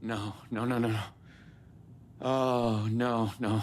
No, no, no, no, no. Oh, no, no.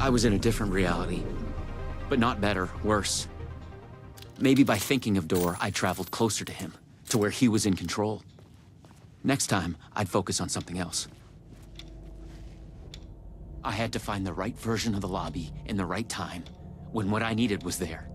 I was in a different reality, but not better, worse. Maybe by thinking of Door, I traveled closer to him, to where he was in control. Next time, I'd focus on something else. I had to find the right version of the lobby in the right time, when what I needed was there.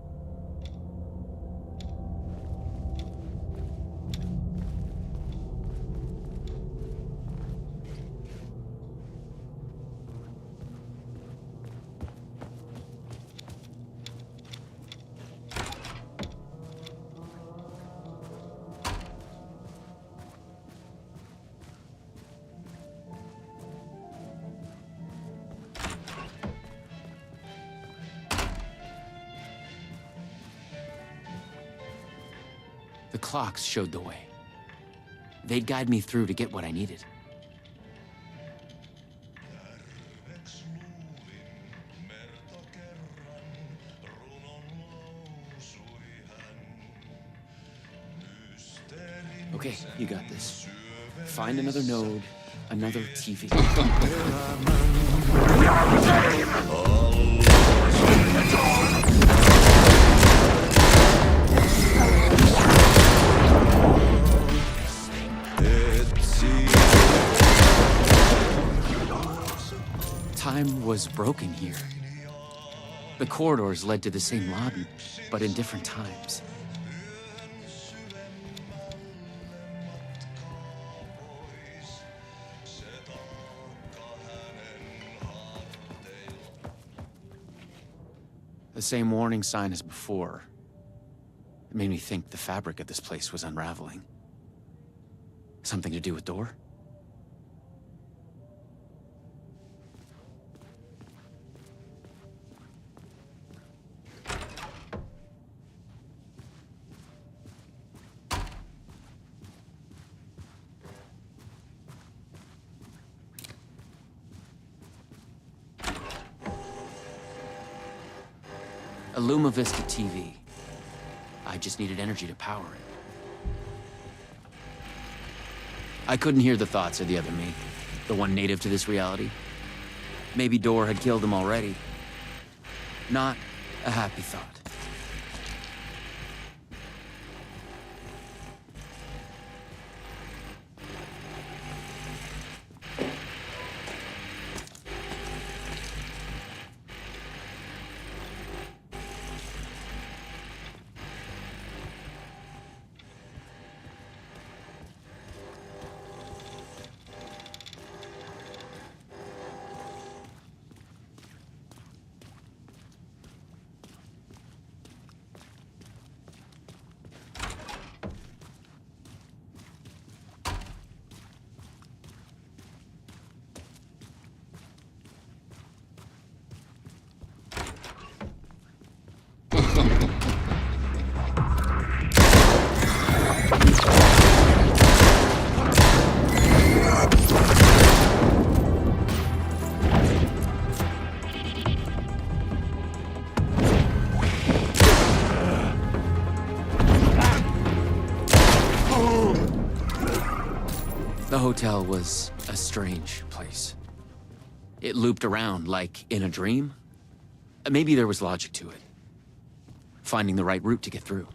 The clocks showed the way. They'd guide me through to get what I needed. Okay, you got this. Find another node, another TV. Time was broken here. The corridors led to the same lobby, but in different times. The same warning sign as before. It made me think the fabric of this place was unraveling. Something to do with Door? A Luma Vista TV. I just needed energy to power it. I couldn't hear the thoughts of the other me, the one native to this reality. Maybe Door had killed him already. Not a happy thought. The hotel was a strange place. It looped around like in a dream. Maybe there was logic to it. Finding the right route to get through.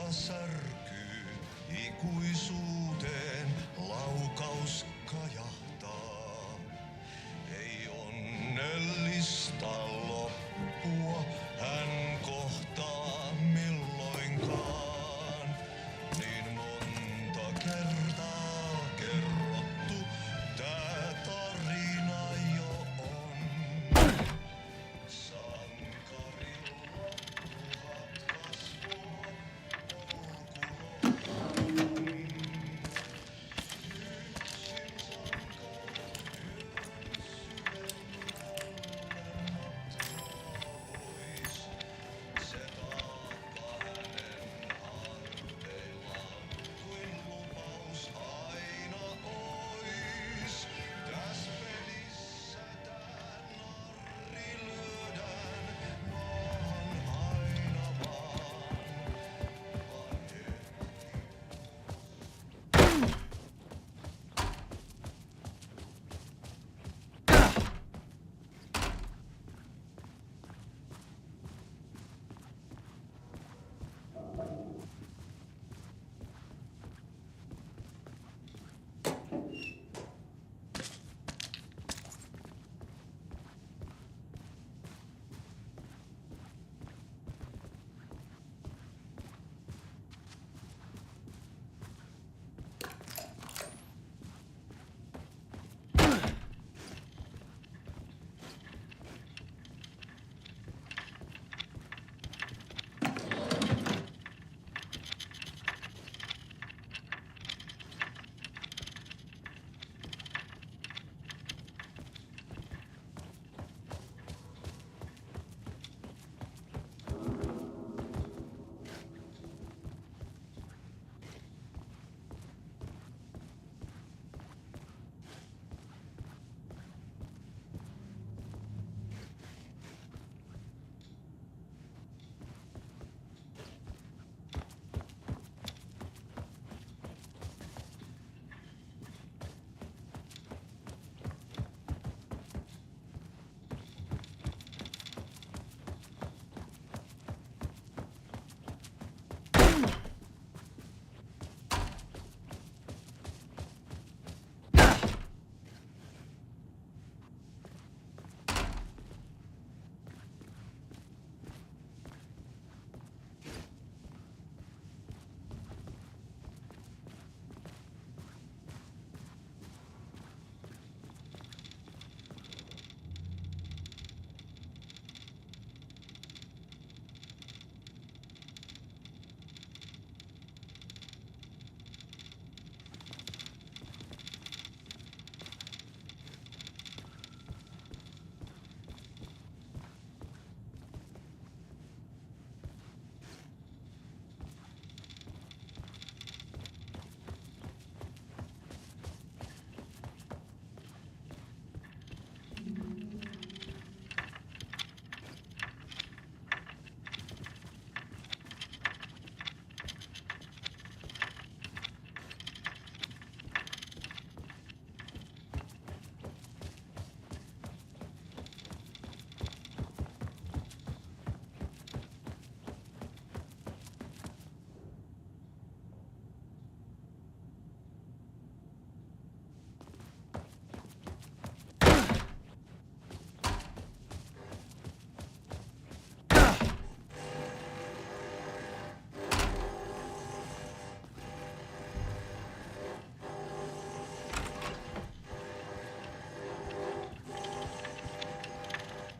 Särkyy ikuisuuteen, laukaus kajahtaa. Ei onnellista loppua hän kohtaa milloinkaan. Niin monta kertaa kerrottu, tää tarina jo on. Sankarilla tuhat kasvoa.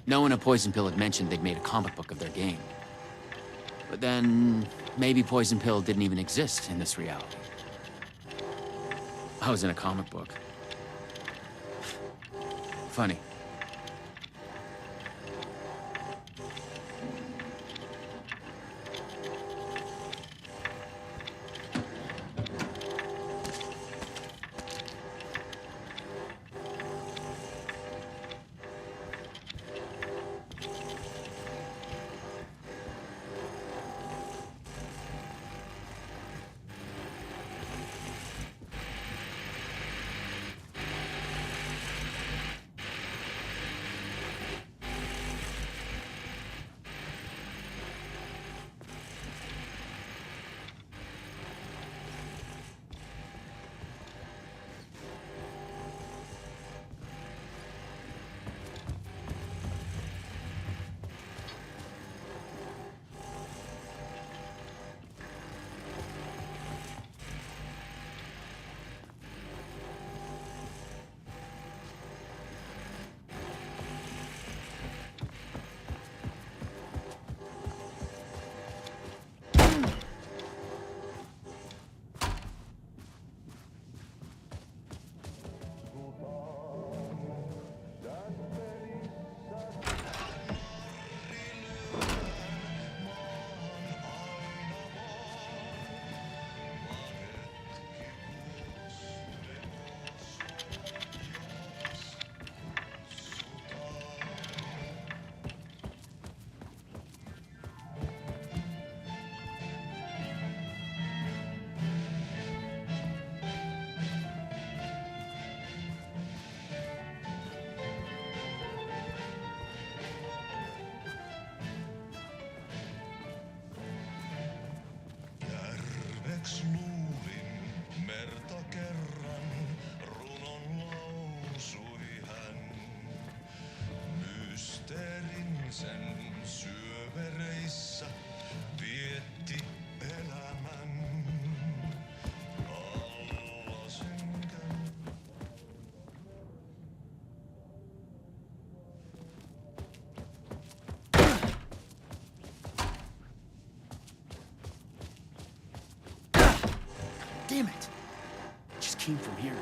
No one at Poison Pill had mentioned they'd made a comic book of their game. But then, maybe Poison Pill didn't even exist in this reality. I was in a comic book. Funny. Järveksi luulin merta kerran, runon lausui hän. Mysteerin sen syövereissä vietti elämän. Alla synkän. Damn it! It just came from here.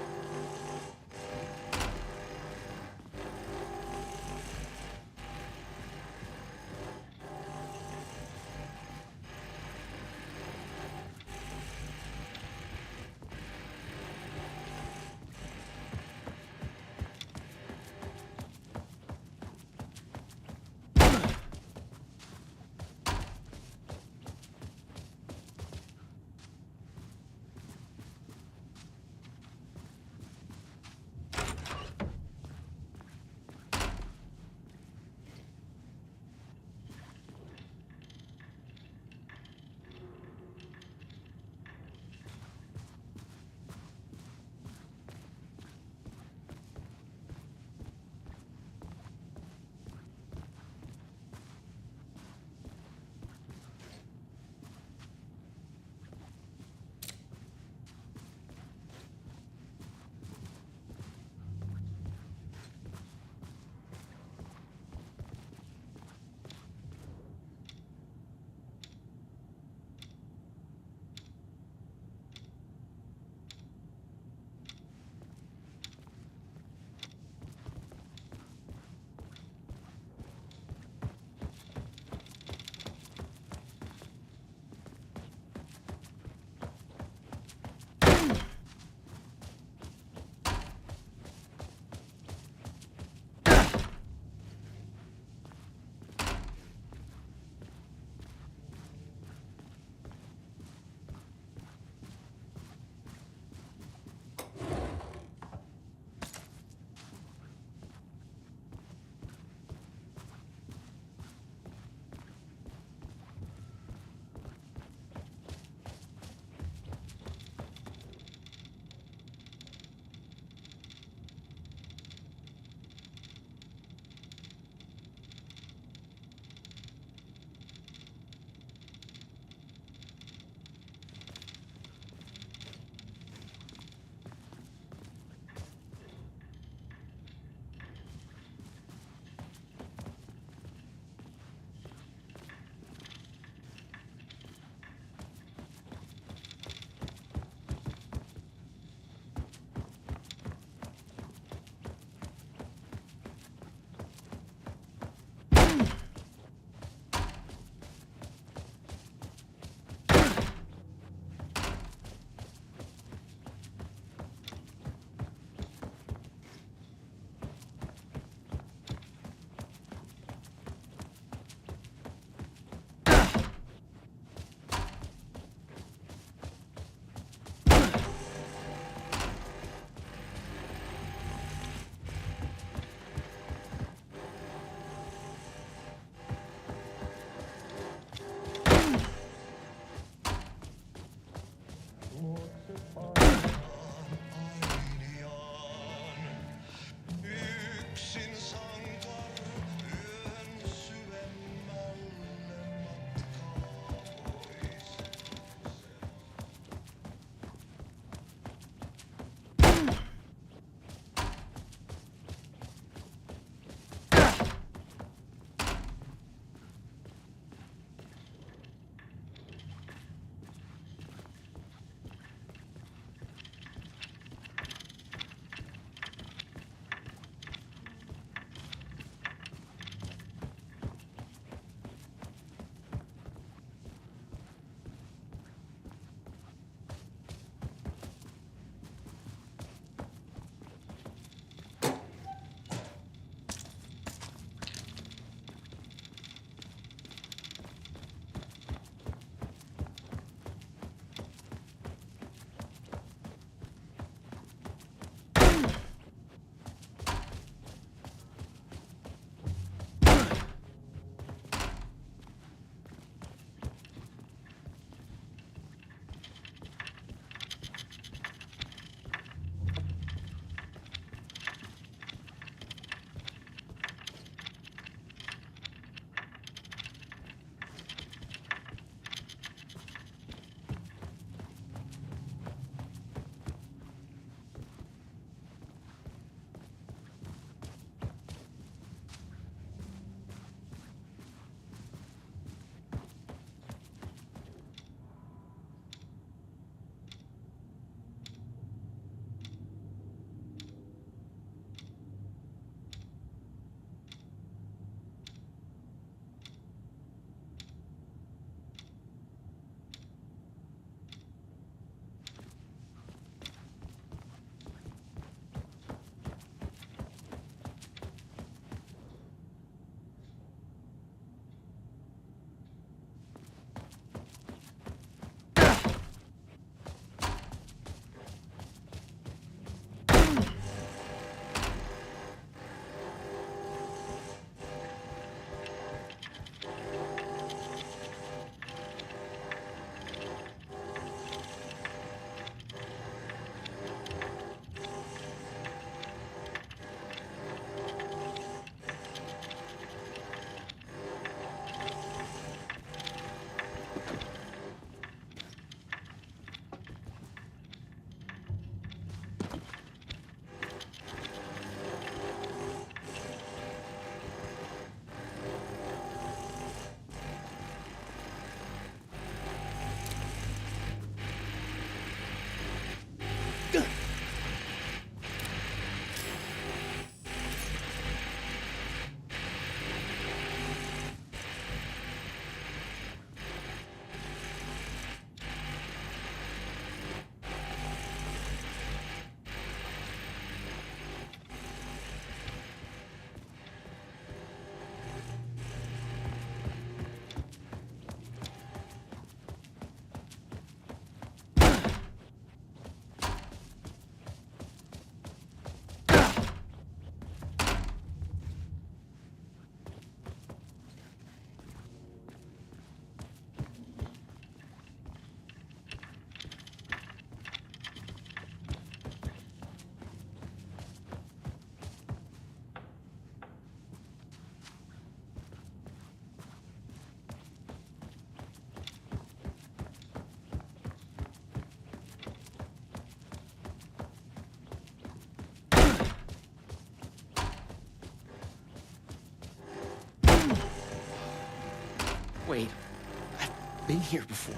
been here before.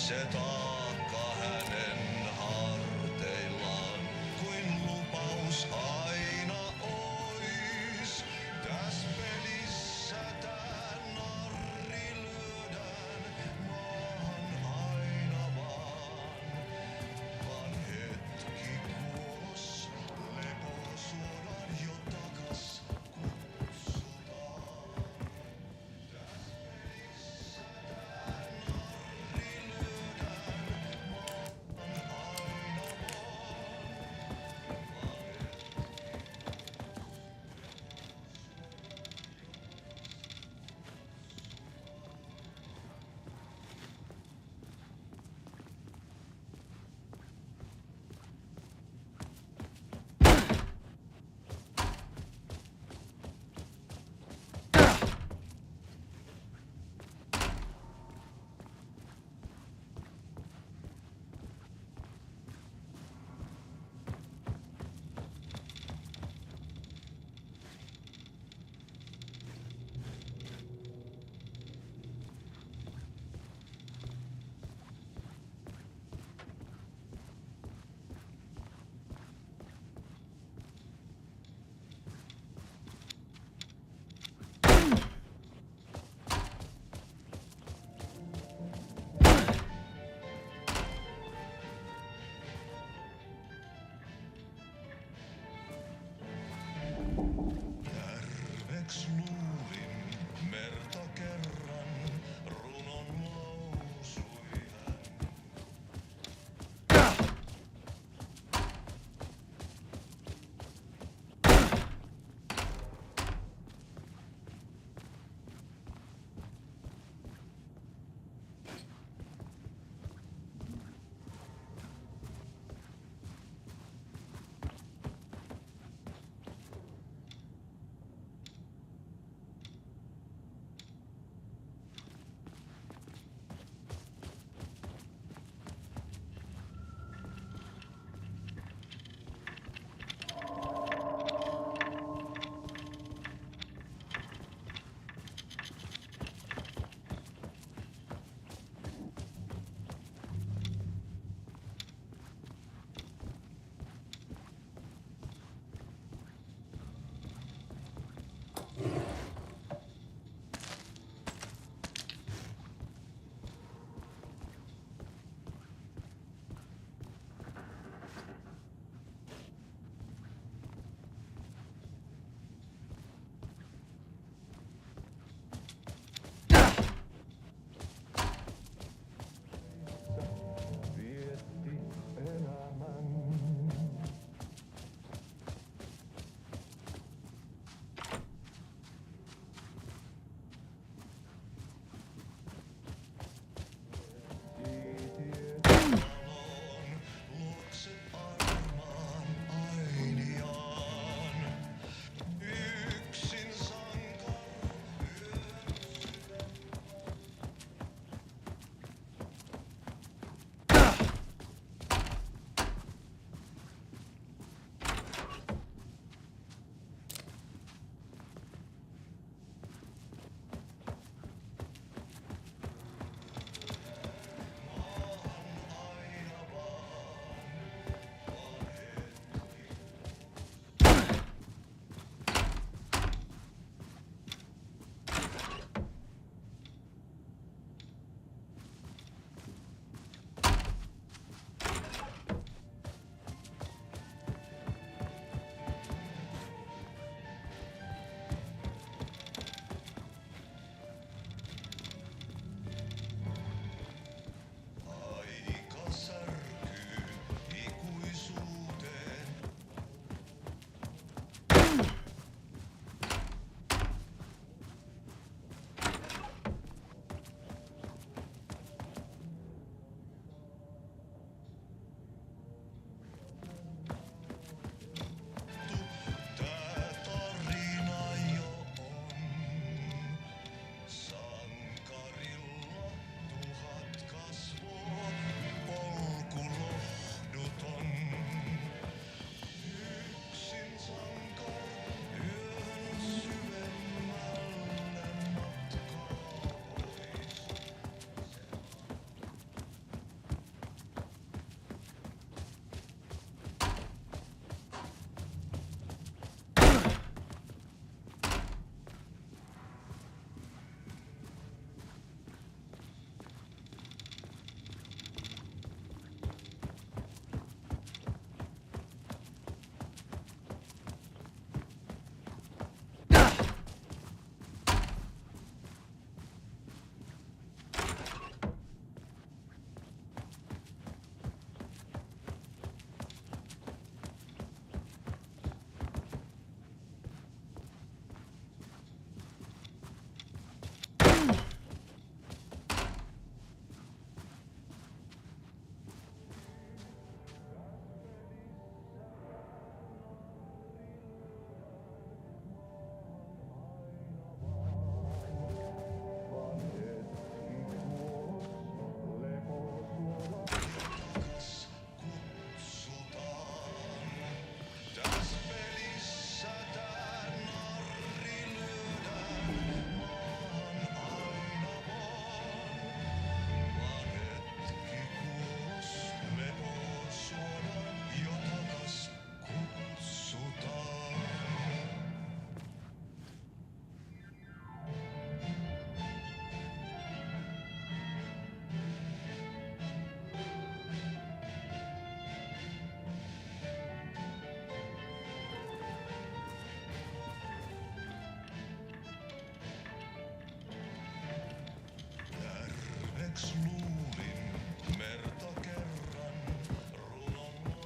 se taakka hänen harteillaan, kuin lupaus aina ois. Täs pelissä tää narri lyödään maahan aina vaan hetki kuos, lepo suodaan jo takas kutsutaan. Täs pelissä tää narri lyödään Hetkeksi luulin merta kerran runon lausuja.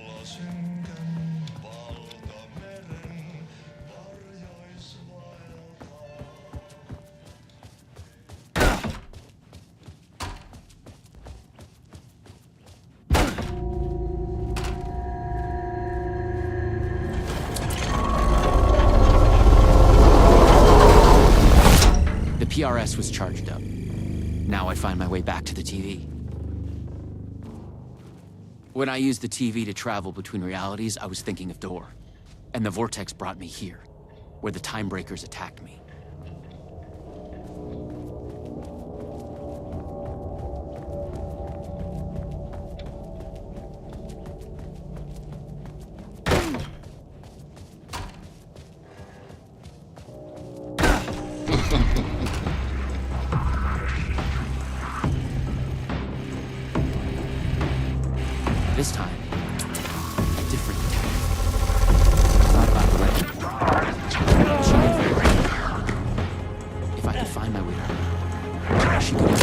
Vallasenkän valtameren varjoisvaeltaa. The PRS was charged up. Now I find my way back to the TV. When I used the TV to travel between realities, I was thinking of Door. And the vortex brought me here, where the time breakers attacked me. This time, a different attack. Thought about the weapon. She knew very well. If I could find my way to her, she could.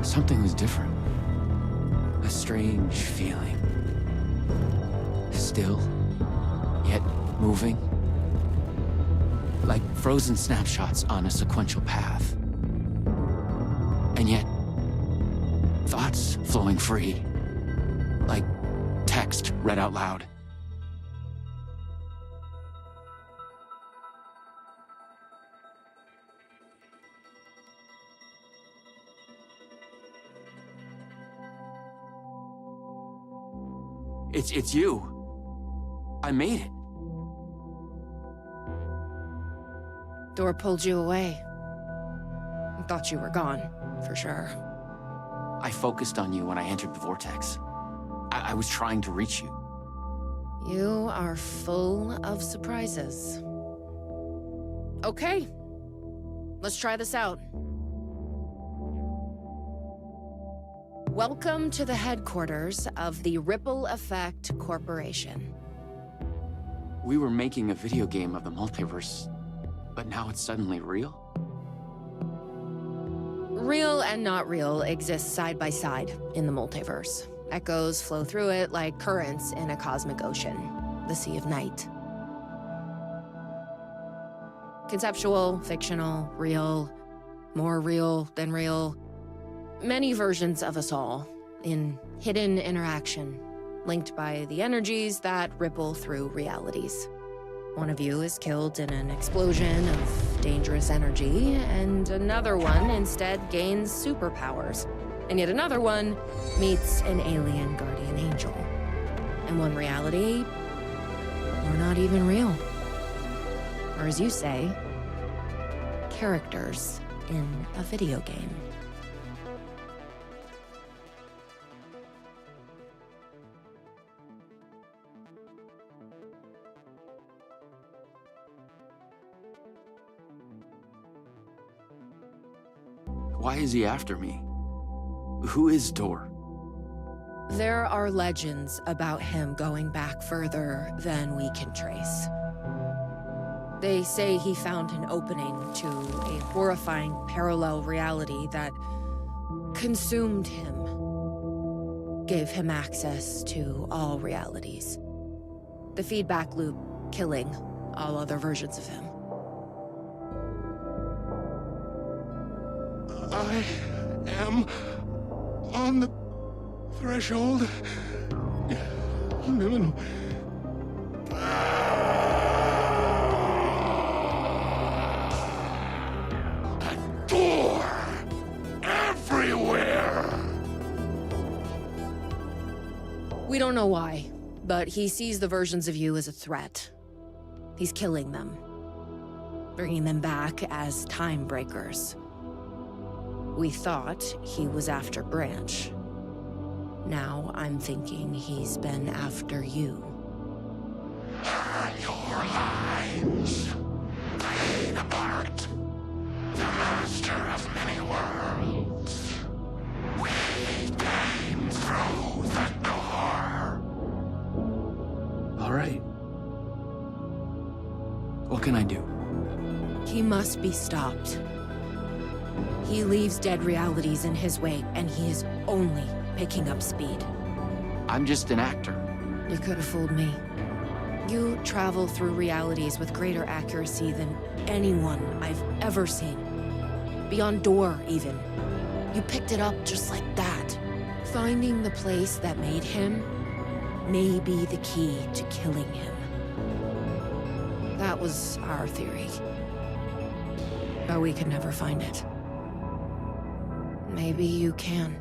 Something was different. A strange feeling. Still, yet moving. Like frozen snapshots on a sequential path. And yet, thoughts flowing free. Like text read out loud. It's you. I made it. Door pulled you away. I thought you were gone, for sure. I focused on you when I entered the vortex. I was trying to reach you. You are full of surprises. Okay, let's try this out. Welcome to the headquarters of the Wakeⅱ Corporation. We were making a video game of the multiverse, but now it's suddenly real? Real and not real exist side by side in the multiverse. Echoes flow through it like currents in a cosmic ocean, the Sea of Night. Conceptual, fictional, real, more real than real. Many versions of us all, in hidden interaction, linked by the energies that ripple through realities. One of you is killed in an explosion of dangerous energy, and another one instead gains superpowers. And yet another one meets an alien guardian angel. In one reality, we're not even real. Or as you say, characters in a video game. Why is he after me? Who is Door? There are legends about him going back further than we can trace. They say he found an opening to a horrifying parallel reality that consumed him, gave him access to all realities. The feedback loop killing all other versions of him. I am on the threshold. Liminal. A door everywhere. We don't know why, but he sees the versions of you as a threat. He's killing them, bringing them back as time breakers. We thought he was after Branch. Now I'm thinking he's been after you. Your lines playing apart. The master of many worlds. We came through the door. All right. What can I do? He must be stopped. He leaves dead realities in his wake, and he is only picking up speed. I'm just an actor. You could have fooled me. You travel through realities with greater accuracy than anyone I've ever seen. Beyond Door, even. You picked it up just like that. Finding the place that made him may be the key to killing him. That was our theory. But we could never find it. Maybe you can.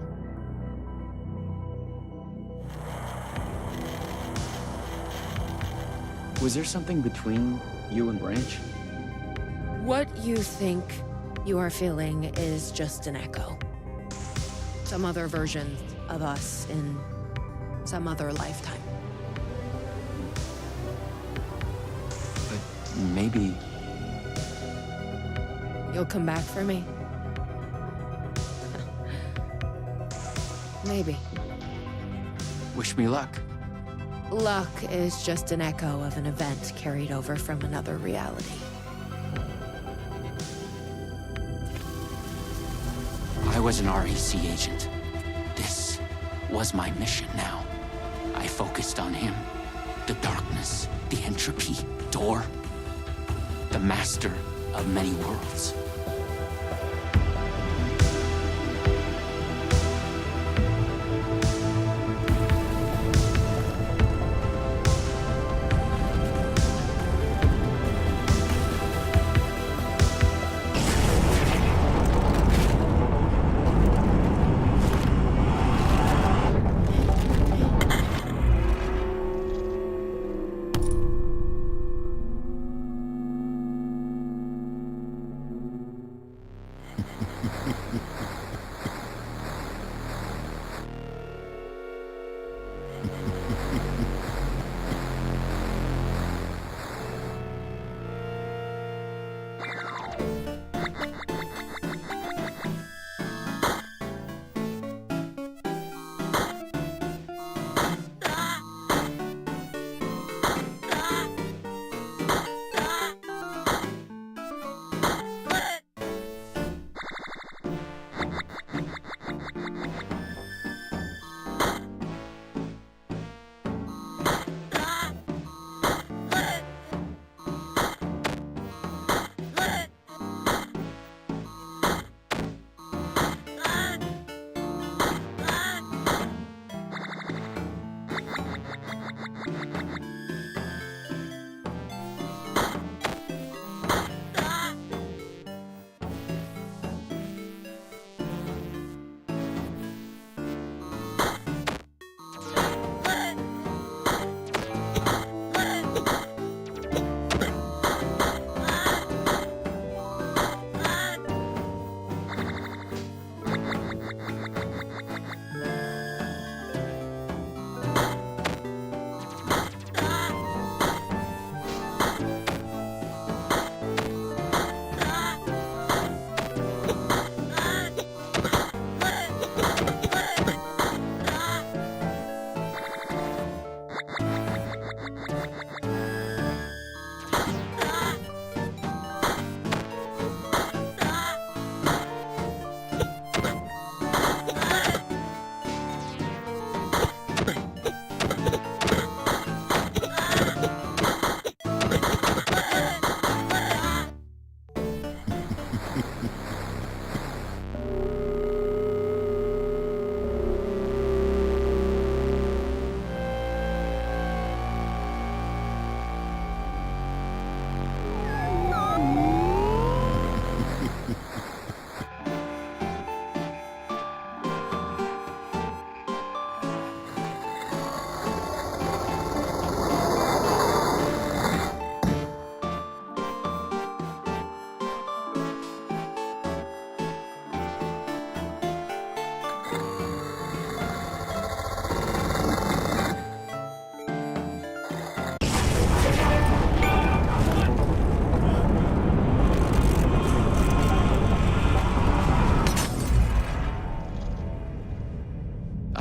Was there something between you and Branch? What you think you are feeling is just an echo. Some other version of us in some other lifetime. But maybe... You'll come back for me? Maybe. Wish me luck. Luck is just an echo of an event carried over from another reality. I was an REC agent. This was my mission now. I focused on him. The darkness, the entropy, Door. The master of many worlds.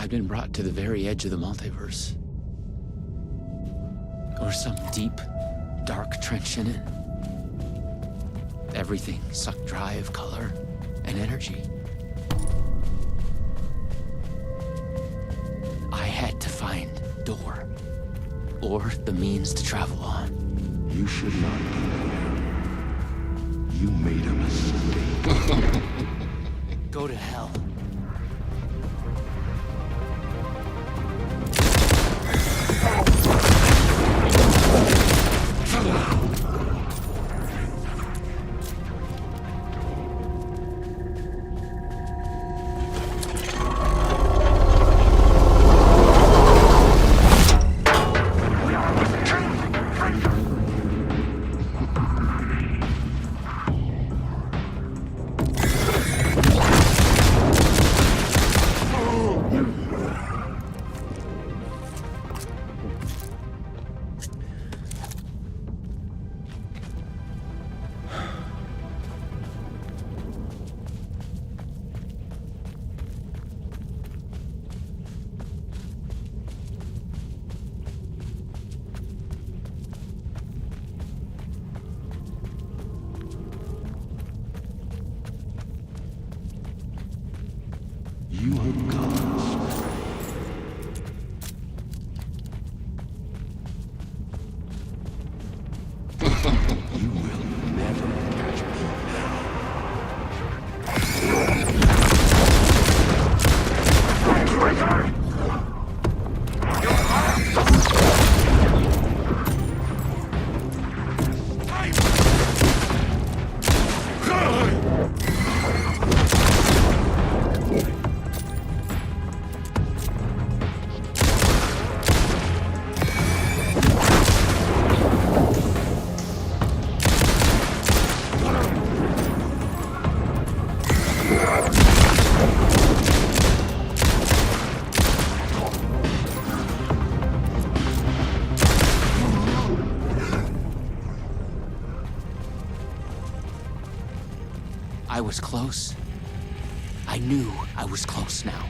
I'd been brought to the very edge of the multiverse. Or some deep, dark trench in it. Everything sucked dry of color and energy. I had to find door, or the means to travel on. You should not be here. You made a mistake. Go to hell. You are God's. You will never catch me now. I was close. I knew I was close now.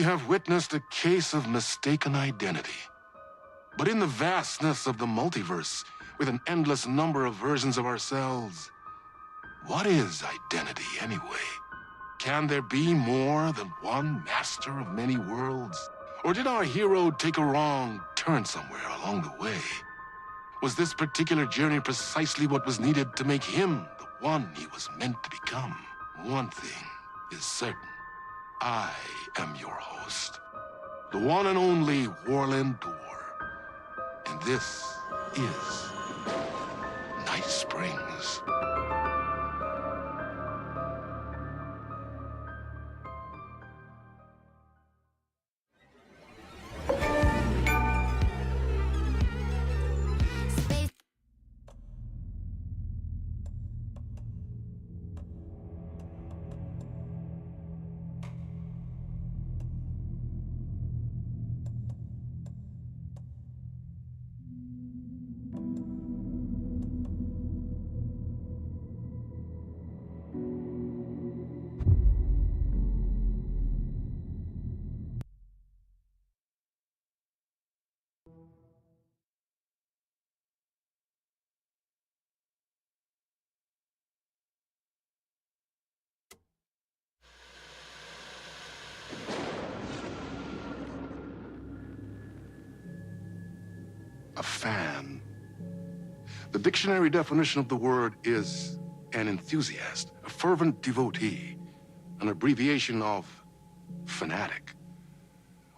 have witnessed a case of mistaken identity. But in the vastness of the multiverse, with an endless number of versions of ourselves, what is identity anyway? Can there be more than one master of many worlds? Or did our hero take a wrong turn somewhere along the way? Was this particular journey precisely what was needed to make him the one he was meant to become? One thing is certain. I am your host, the one and only Warland Door. And this is Night Springs. A fan. The dictionary definition of the word is an enthusiast, a fervent devotee, an abbreviation of fanatic.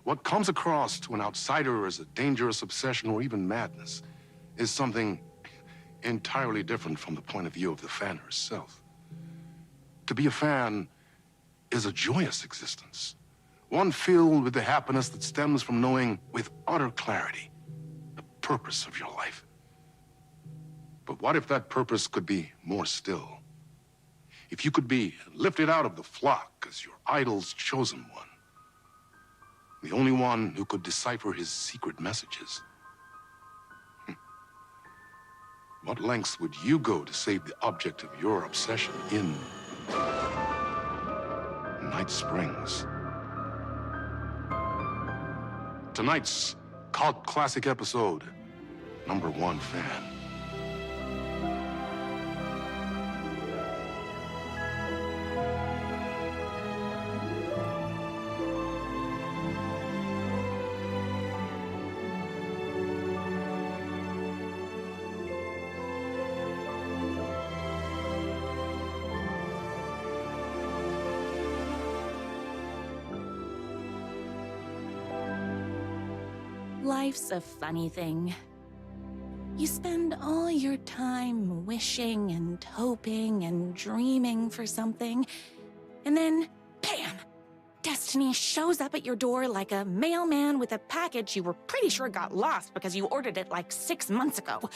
What comes across to an outsider as a dangerous obsession or even madness is something entirely different from the point of view of the fan herself. To be a fan is a joyous existence, one filled with the happiness that stems from knowing with utter clarity purpose of your life. But what if that purpose could be more still? If you could be lifted out of the flock as your idol's chosen one, the only one who could decipher his secret messages. What lengths would you go to save the object of your obsession in Night Springs? Tonight's cult classic episode, number 1 fan. Life's a funny thing. You spend all your time wishing and hoping and dreaming for something, and then, bam! Destiny shows up at your door like a mailman with a package you were pretty sure got lost because you ordered it like 6 months ago.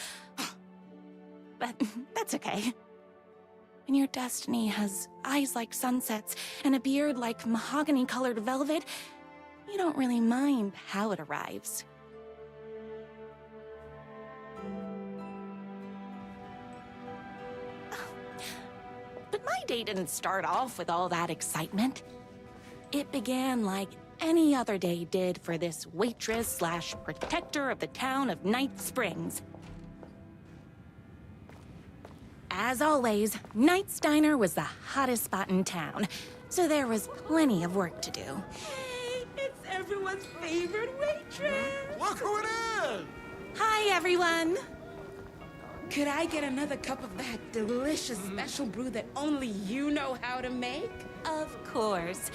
But that's okay. When your destiny has eyes like sunsets and a beard like mahogany-colored velvet, you don't really mind how it arrives. But my day didn't start off with all that excitement. It began like any other day did for this waitress/protector of the town of Night Springs. As always, Knight's Diner was the hottest spot in town, so there was plenty of work to do. Hey, it's everyone's favorite waitress! Look who it is! Hi, everyone! Could I get another cup of that delicious special brew that only you know how to make? Of course.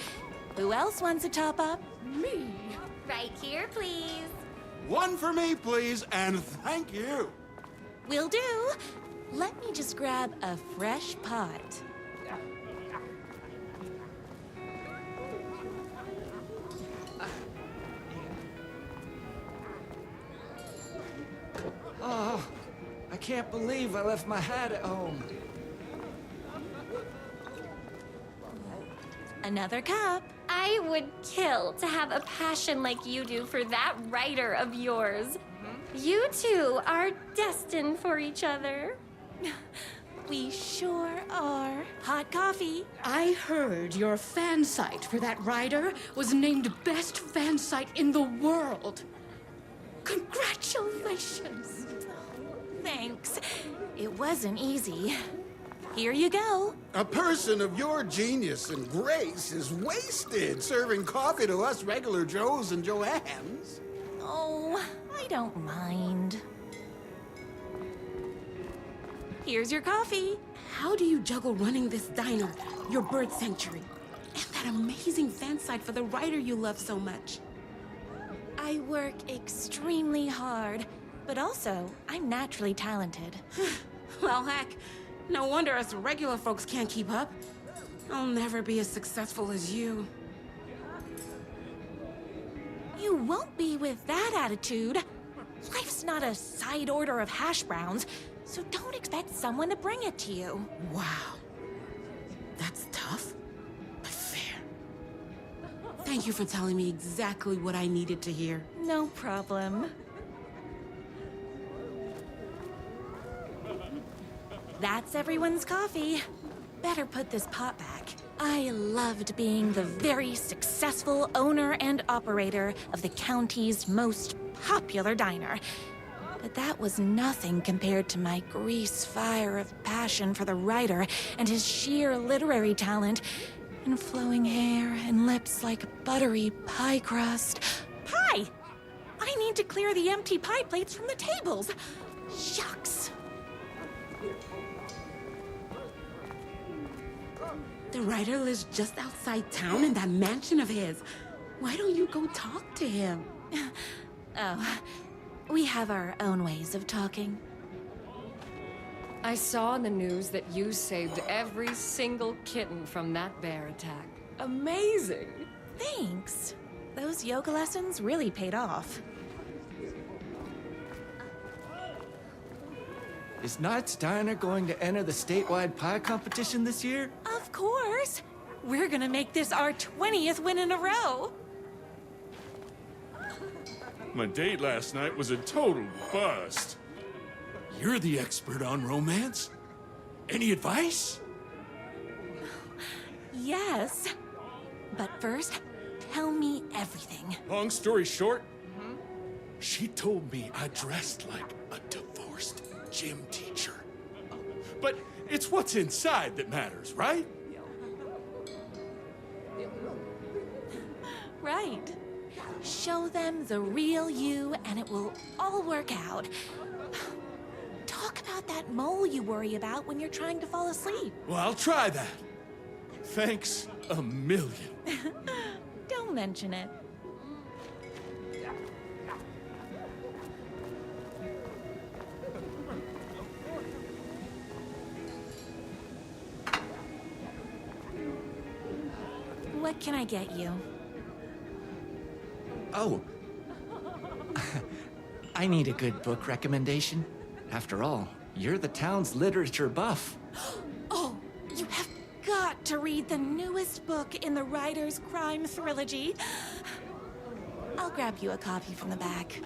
Who else wants a top-up? Me? Right here, please. One for me, please, and thank you. Will do. Let me just grab a fresh pot. Oh, I can't believe I left my hat at home. Another cup. I would kill to have a passion like you do for that writer of yours. You two are destined for each other. We sure are. Hot coffee. I heard your fan site for that rider was named best fan site in the world. Congratulations! Thanks. It wasn't easy. Here you go. A person of your genius and grace is wasted serving coffee to us regular Joes and Joannes. Oh, I don't mind. Here's your coffee. How do you juggle running this diner, your bird sanctuary, and that amazing fan site for the writer you love so much? I work extremely hard, but also I'm naturally talented. Well, heck, no wonder us regular folks can't keep up. I'll never be as successful as you. You won't be with that attitude. Life's not a side order of hash browns, so don't expect someone to bring it to you. Wow. That's tough, but fair. Thank you for telling me exactly what I needed to hear. No problem. That's everyone's coffee. Better put this pot back. I loved being the very successful owner and operator of the county's most popular diner. But that was nothing compared to my grease fire of passion for the writer and his sheer literary talent, and flowing hair and lips like buttery pie crust. Pie! I need to clear the empty pie plates from the tables. Shucks. The writer lives just outside town in that mansion of his. Why don't you go talk to him? Oh, we have our own ways of talking. I saw in the news that you saved every single kitten from that bear attack. Amazing! Thanks. Those yoga lessons really paid off. Is Knight's Diner going to enter the statewide pie competition this year? Of course! We're gonna make this our 20th win in a row! My date last night was a total bust. You're the expert on romance. Any advice? Yes. But first, tell me everything. Long story short, she told me I dressed like a divorced gym teacher. But it's what's inside that matters, right? Right. Show them the real you and it will all work out. Talk about that mole you worry about when you're trying to fall asleep. Well, I'll try that. Thanks a million. Don't mention it. What can I get you? Oh. I need a good book recommendation. After all, you're the town's literature buff. Oh, you have got to read the newest book in the writer's crime trilogy. I'll grab you a copy from the back.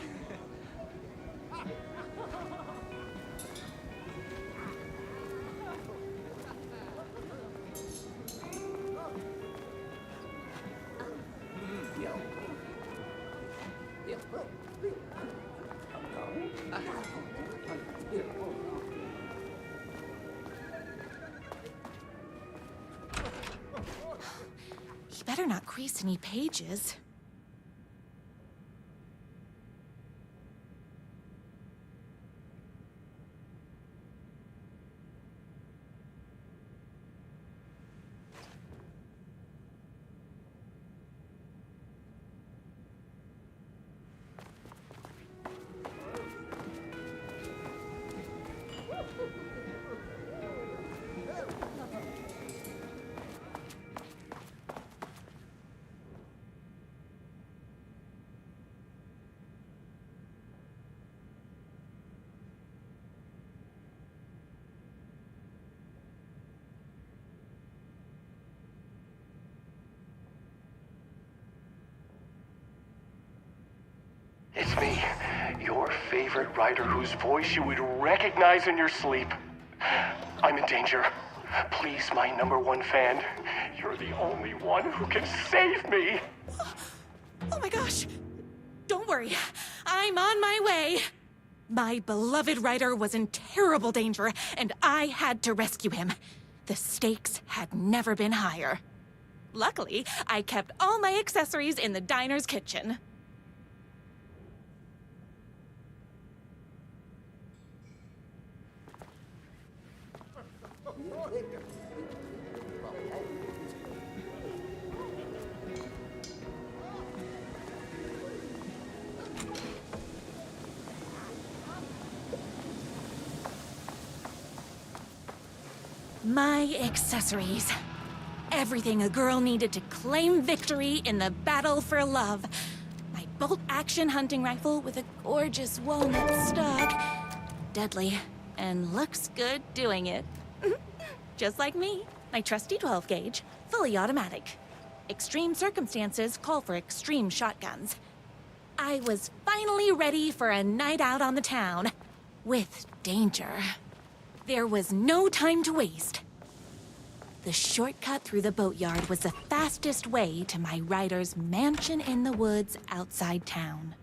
You better not crease any pages. It's me, your favorite writer whose voice you would recognize in your sleep. I'm in danger. Please, my #1 fan. You're the only one who can save me. Oh my gosh. Don't worry. I'm on my way. My beloved writer was in terrible danger, and I had to rescue him. The stakes had never been higher. Luckily, I kept all my accessories in the diner's kitchen. My accessories. Everything a girl needed to claim victory in the battle for love. My bolt-action hunting rifle with a gorgeous walnut stock. Deadly, and looks good doing it. Just like me. My trusty 12-gauge, fully automatic. Extreme circumstances call for extreme shotguns. I was finally ready for a night out on the town. With danger. There was no time to waste. The shortcut through the boatyard was the fastest way to my writer's mansion in the woods outside town.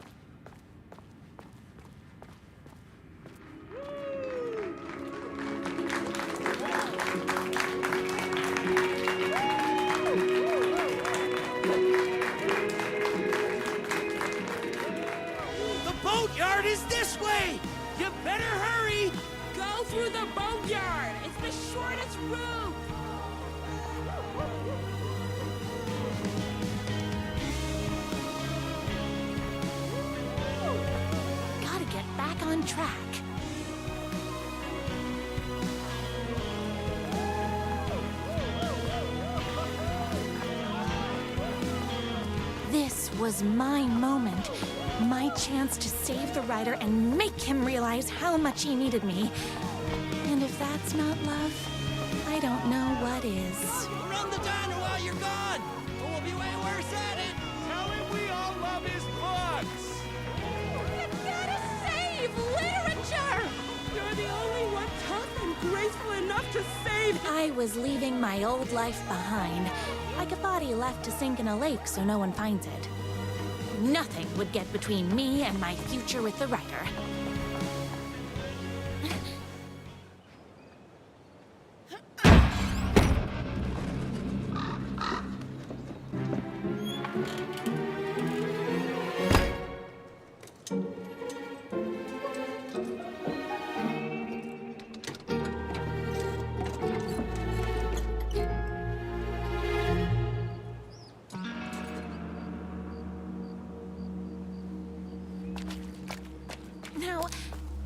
The boatyard is this way! You better hurry! Go through the boatyard! It's the shortest route! Gotta get back on track. This was my moment. My chance to save the writer and make him realize how much he needed me. And if that's not love, I don't know what is. Run the diner while you're gone! Or we'll be way worse at it! Tell him we all love his books! You gotta save literature! You're the only one tough and graceful enough to save. I was leaving my old life behind, like a body left to sink in a lake so no one finds it. Nothing would get between me and my future with the writer. Now,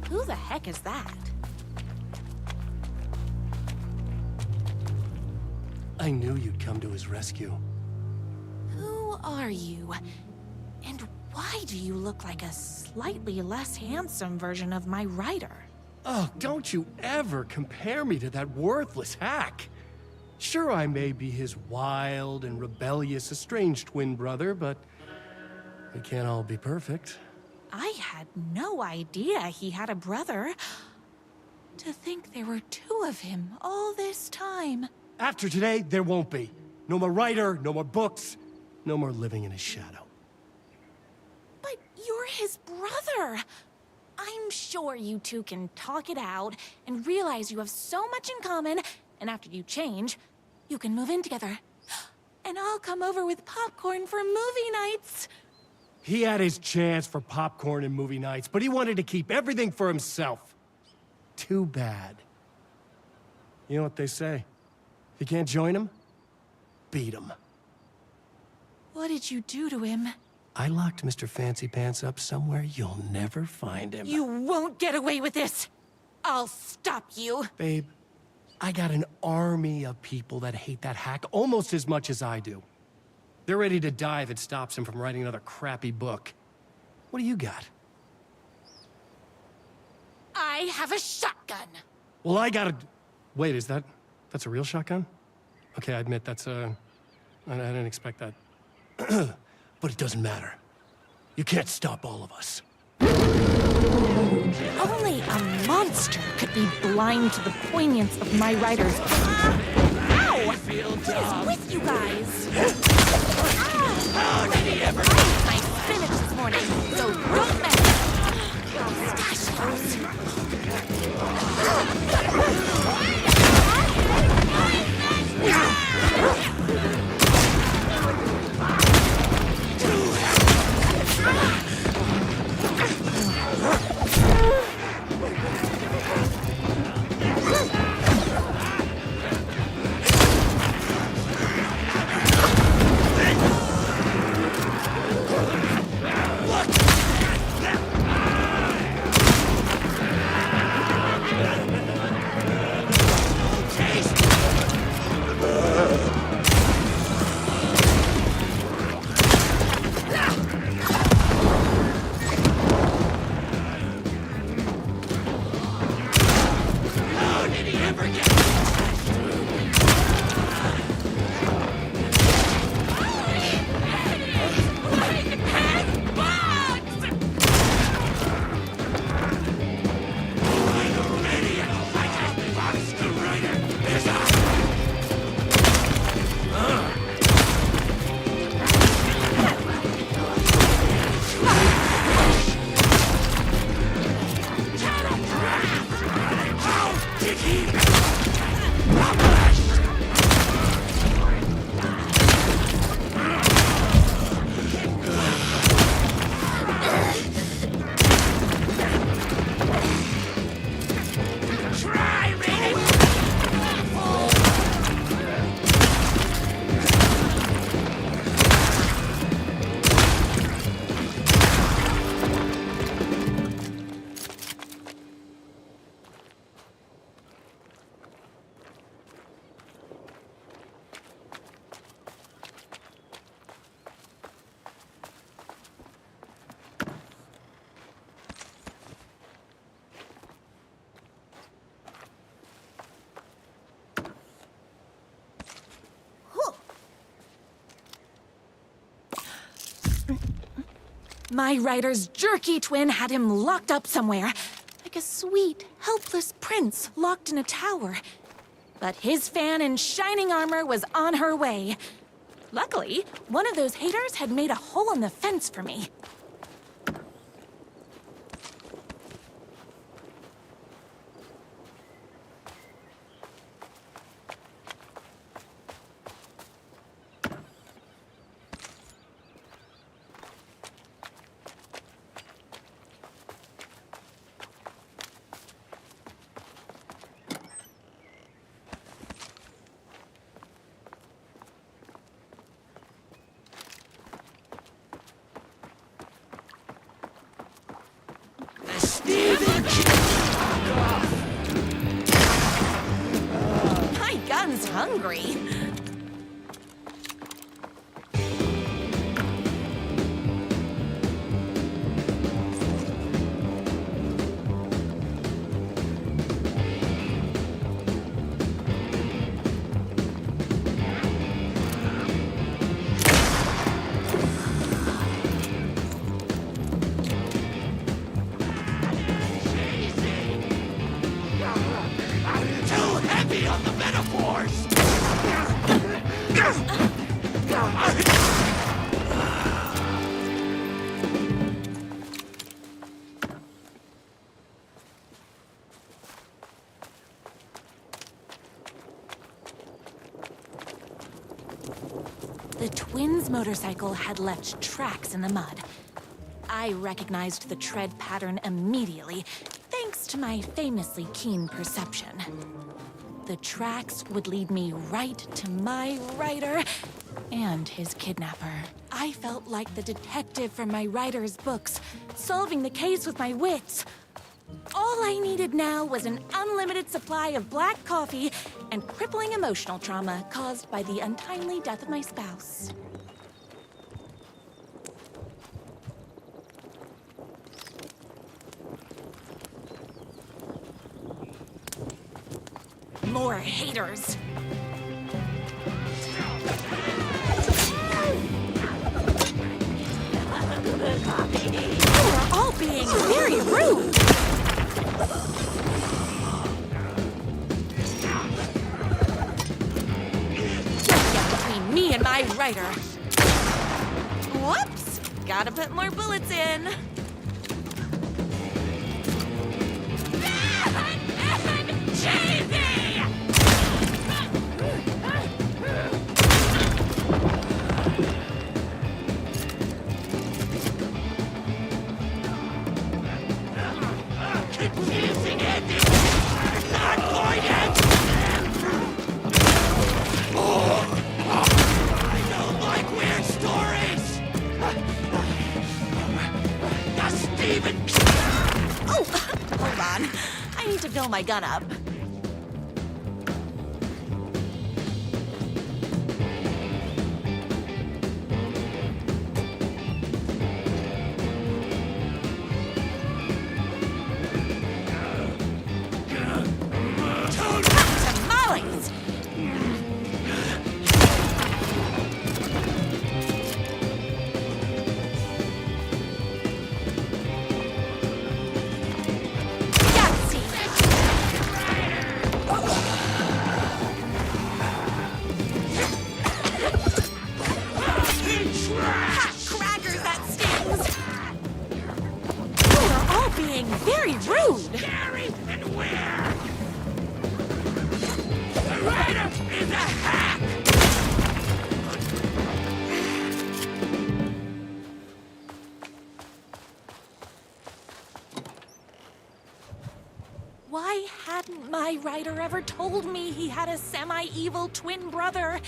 who the heck is that? I knew you'd come to his rescue. Who are you? And why do you look like a slightly less handsome version of my writer? Oh, don't you ever compare me to that worthless hack. Sure, I may be his wild and rebellious estranged twin brother, but we can't all be perfect. I had no idea he had a brother. To think there were two of him all this time. After today, there won't be. No more writer, no more books, no more living in his shadow. But you're his brother. I'm sure you two can talk it out and realize you have so much in common, and after you change, you can move in together. And I'll come over with popcorn for movie nights. He had his chance for popcorn and movie nights, but he wanted to keep everything for himself. Too bad. You know what they say? If you can't join him, beat him. What did you do to him? I locked Mr. Fancy Pants up somewhere you'll never find him. You won't get away with this. I'll stop you. Babe, I got an army of people that hate that hack almost as much as I do. They're ready to die if it stops him from writing another crappy book. What do you got? I have a shotgun. Well, I got a... Wait, that's a real shotgun? Okay, I admit that's I didn't expect that. But it doesn't matter. You can't stop all of us. Only a monster could be blind to the poignance of my writer's... Ow! What is with you guys? How did he ever... I finished this morning, so don't mess. Pistachios. My writer's jerky twin had him locked up somewhere, like a sweet, helpless prince locked in a tower. But his fan in shining armor was on her way. Luckily, one of those haters had made a hole in the fence for me. My gun's hungry. The twins' motorcycle had left tracks in the mud. I recognized the tread pattern immediately, thanks to my famously keen perception. The tracks would lead me right to my writer and his kidnapper. I felt like the detective from my writer's books, solving the case with my wits. All I needed now was an unlimited supply of black coffee and crippling emotional trauma caused by the untimely death of my spouse. More haters. You are all being very rude. my writer. Whoops! Gotta put more bullets in. Confusing ending! Not going in! I don't like weird stories! Now, Steven! Oh, hold on. I need to fill my gun up. Tamales! Crackers, that stings! You're all being very rude! Gary, and where? The writer is a hack! Why hadn't my writer ever told me he had a semi-evil twin brother?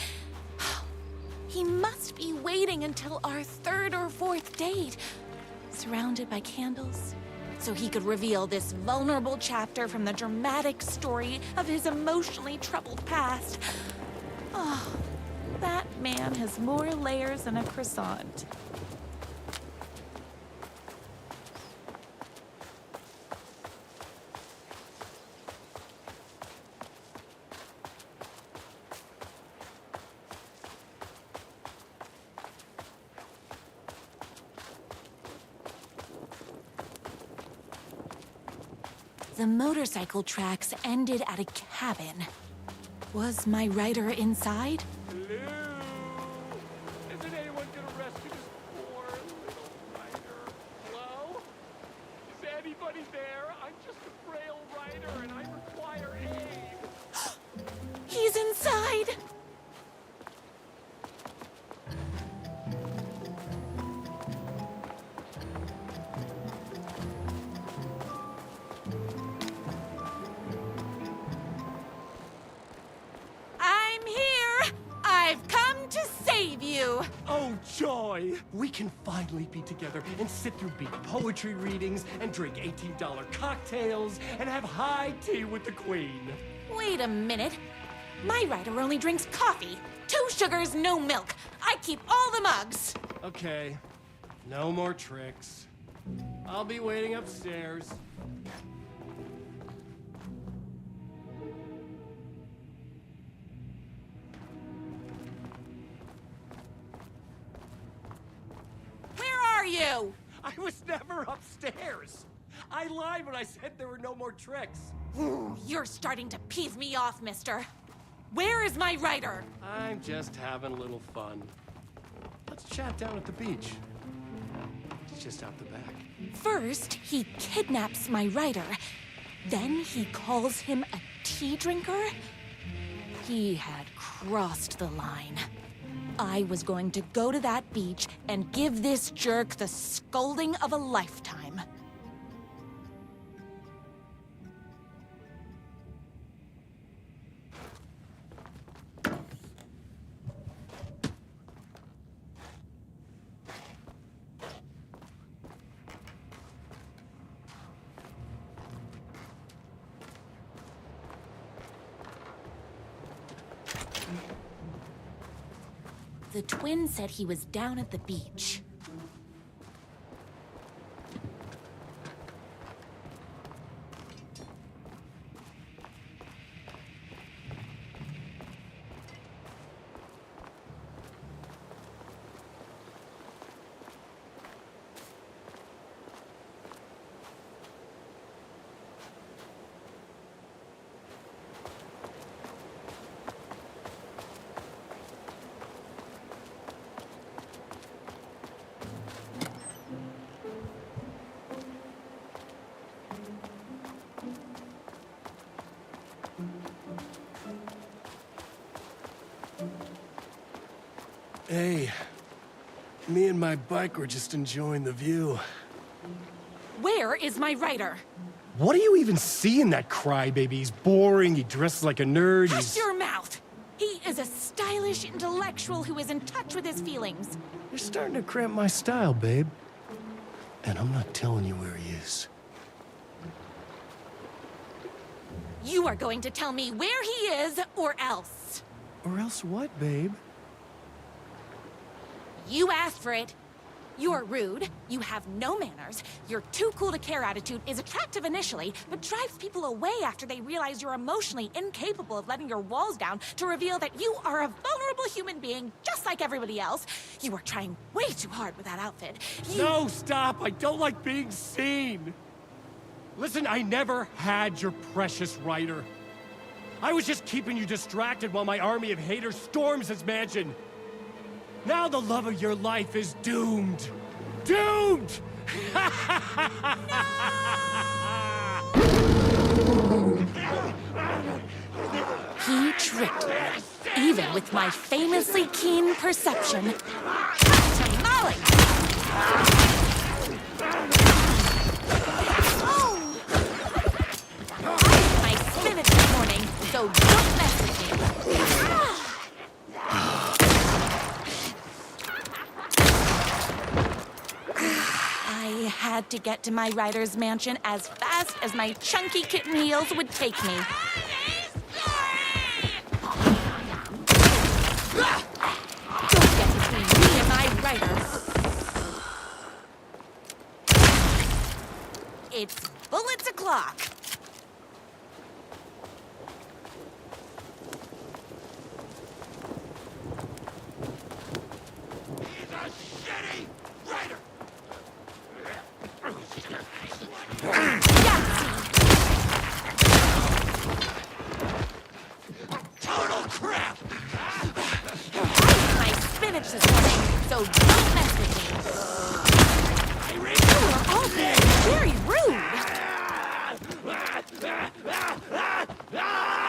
He must be waiting until our third or fourth date, surrounded by candles, so he could reveal this vulnerable chapter from the dramatic story of his emotionally troubled past. Oh, that man has more layers than a croissant. The motorcycle tracks ended at a cabin. Was my writer inside? Hello? Isn't anyone gonna rescue this poor little writer? Hello? Is anybody there? I'm just a frail writer and I require aid. He's inside! I'm here! I've come to save you! Oh, joy! We can finally be together and sit through big poetry readings and drink $18 cocktails and have high tea with the Queen. Wait a minute. My writer only drinks coffee. 2 sugars, no milk. I keep all the mugs. Okay, no more tricks. I'll be waiting upstairs. Where are you? I was never upstairs. I lied when I said there were no more tricks. You're starting to piss me off, mister. Where is my writer? I'm just having a little fun. Let's chat down at the beach. It's just out the back. First, he kidnaps my writer. Then he calls him a tea drinker. He had crossed the line. I was going to go to that beach and give this jerk the scolding of a lifetime. The twin said he was down at the beach. Hey, me and my bike were just enjoying the view. Where is my rider? What do you even see in that crybaby? He's boring, he dresses like a nerd, Hush your mouth! He is a stylish intellectual who is in touch with his feelings. You're starting to cramp my style, babe. And I'm not telling you where he is. You are going to tell me where he is, or else. Or else what, babe? You asked for it. You're rude, you have no manners, your too cool to care attitude is attractive initially, but drives people away after they realize you're emotionally incapable of letting your walls down to reveal that you are a vulnerable human being just like everybody else. You are trying way too hard with that outfit. No, stop! I don't like being seen! Listen, I never had your precious rider. I was just keeping you distracted while my army of haters storms his mansion. Now the love of your life is doomed! Doomed! He tricked me, even with my famously keen perception. Tamale! I ate my spinach this morning, so don't mess with me. I had to get to my rider's mansion as fast as my chunky kitten heels would take me. Don't get between me and my rider. It's bullets o'clock. Total crap! My spinach this morning, so don't mess with me. You are all being very rude.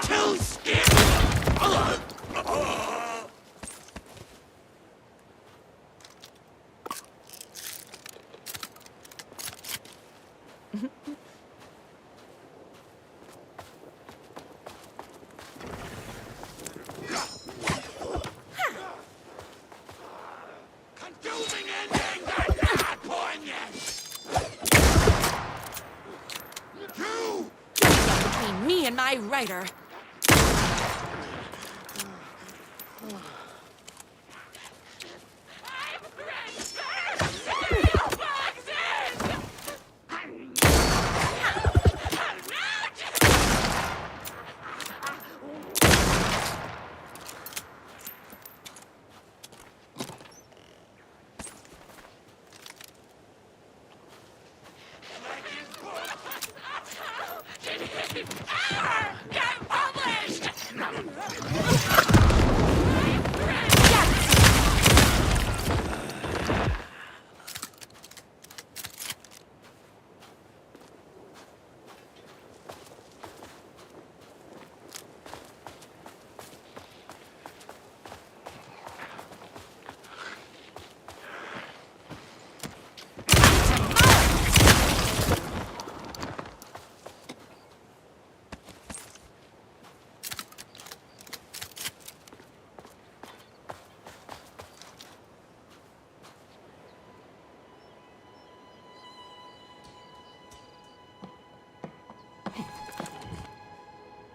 Too scared! Confusing ending, but not poignant! You! Don't get between me and my rider. Get published!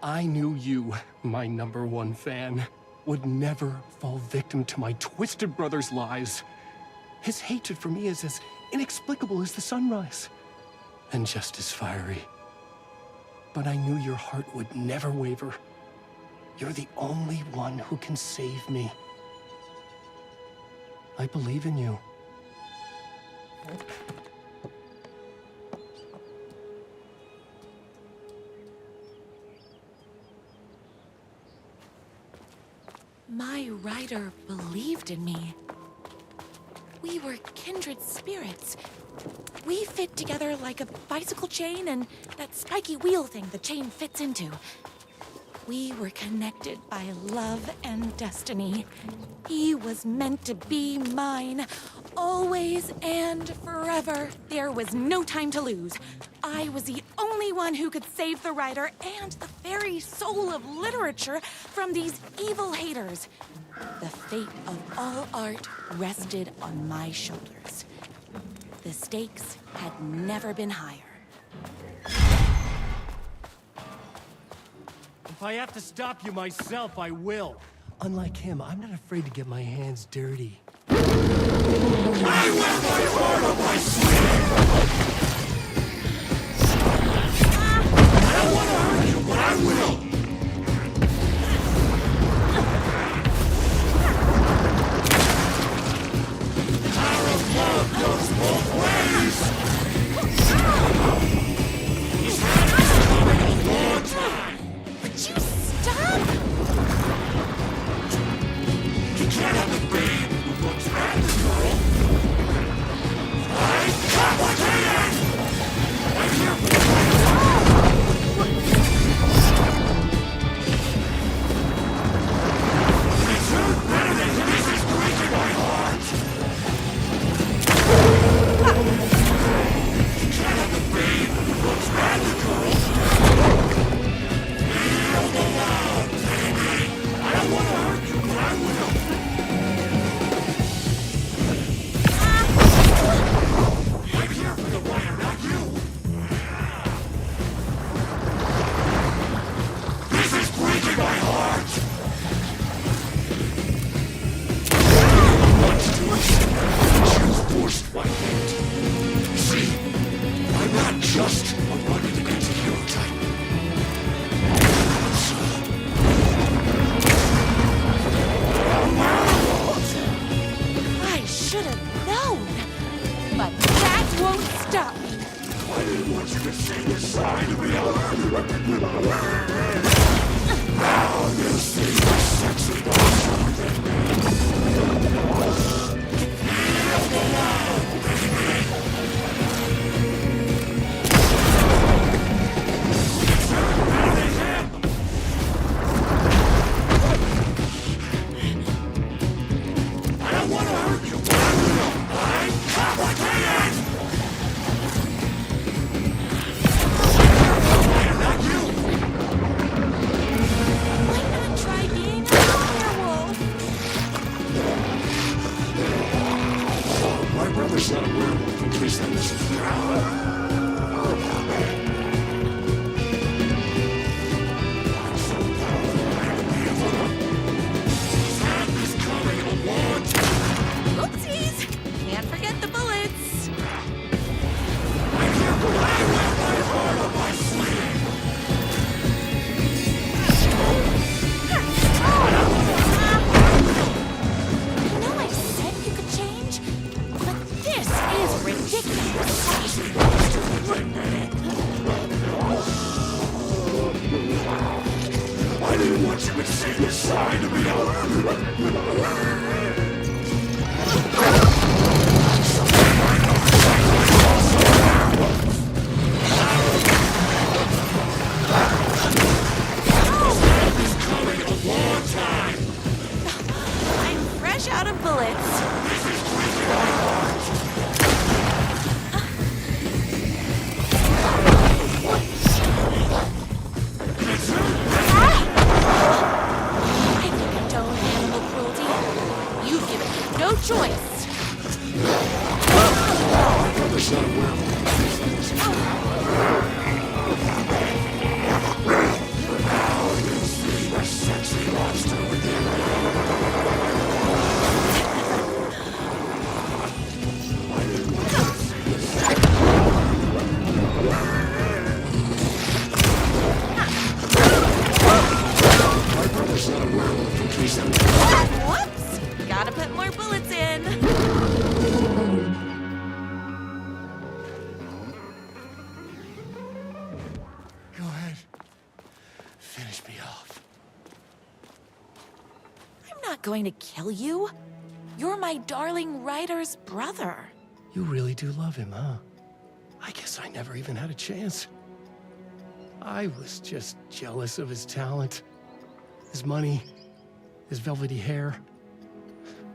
I knew you, my #1 fan, would never fall victim to my twisted brother's lies. His hatred for me is as inexplicable as the sunrise, and just as fiery. But I knew your heart would never waver. You're the only one who can save me. I believe in you. My rider believed in me. We were kindred spirits. We fit together like a bicycle chain and that spiky wheel thing the chain fits into. We were connected by love and destiny. He was meant to be mine, always and forever. There was no time to lose. I was the only one who could save the writer and the very soul of literature from these evil haters. The fate of all art rested on my shoulders. The stakes had never been higher. If I have to stop you myself, I will. Unlike him, I'm not afraid to get my hands dirty. I wear my heart on my sleeve! I don't want to hurt you, but I will! The power of love goes both ways! He's had this coming a long time! Would you stop? You can't have the babe who looks at the girl. I complicated! I'm here for it's hurt better than this is breaking my heart. You can't have the babe who looks at the girl. Feel the love, baby. I don't want to hurt you, but I will. I'm here for the writer, not you. This is breaking my heart. What to do is you forced my hand. See, I'm not just a running against hero type. I should have known. But that won't stop me. I didn't want you to see this side of me. Now you'll see the sexy monster in me. Feel the love, baby. It's better than him. I don't want to hurt you, but I will. I'm complicated! Not you! Why not try being a werewolf? My brother's not a werewolf, in case that was I'm so powerful, I don't need a He's had this coming a long time. Oopsies! Can't forget the bullets. I'm here for I wear my heart on my sleeve. I know I said you could change, but this is ridiculous. I didn't want you to see this side of me. This is coming a long time. I'm fresh out of bullets. This is breaking my heart. It's I think I don't animal cruelty. You've given me no choice. My brother's not a werewolf. Now you'll see the sexy monster within. I didn't want you to see this. My brother's not a werewolf, in case that Whoops! Gotta put more bullets in. Go ahead. Finish me off. I'm not going to kill you. You're my darling writer's brother. You really do love him, huh? I guess I never even had a chance. I was just jealous of his talent. his money, his velvety hair.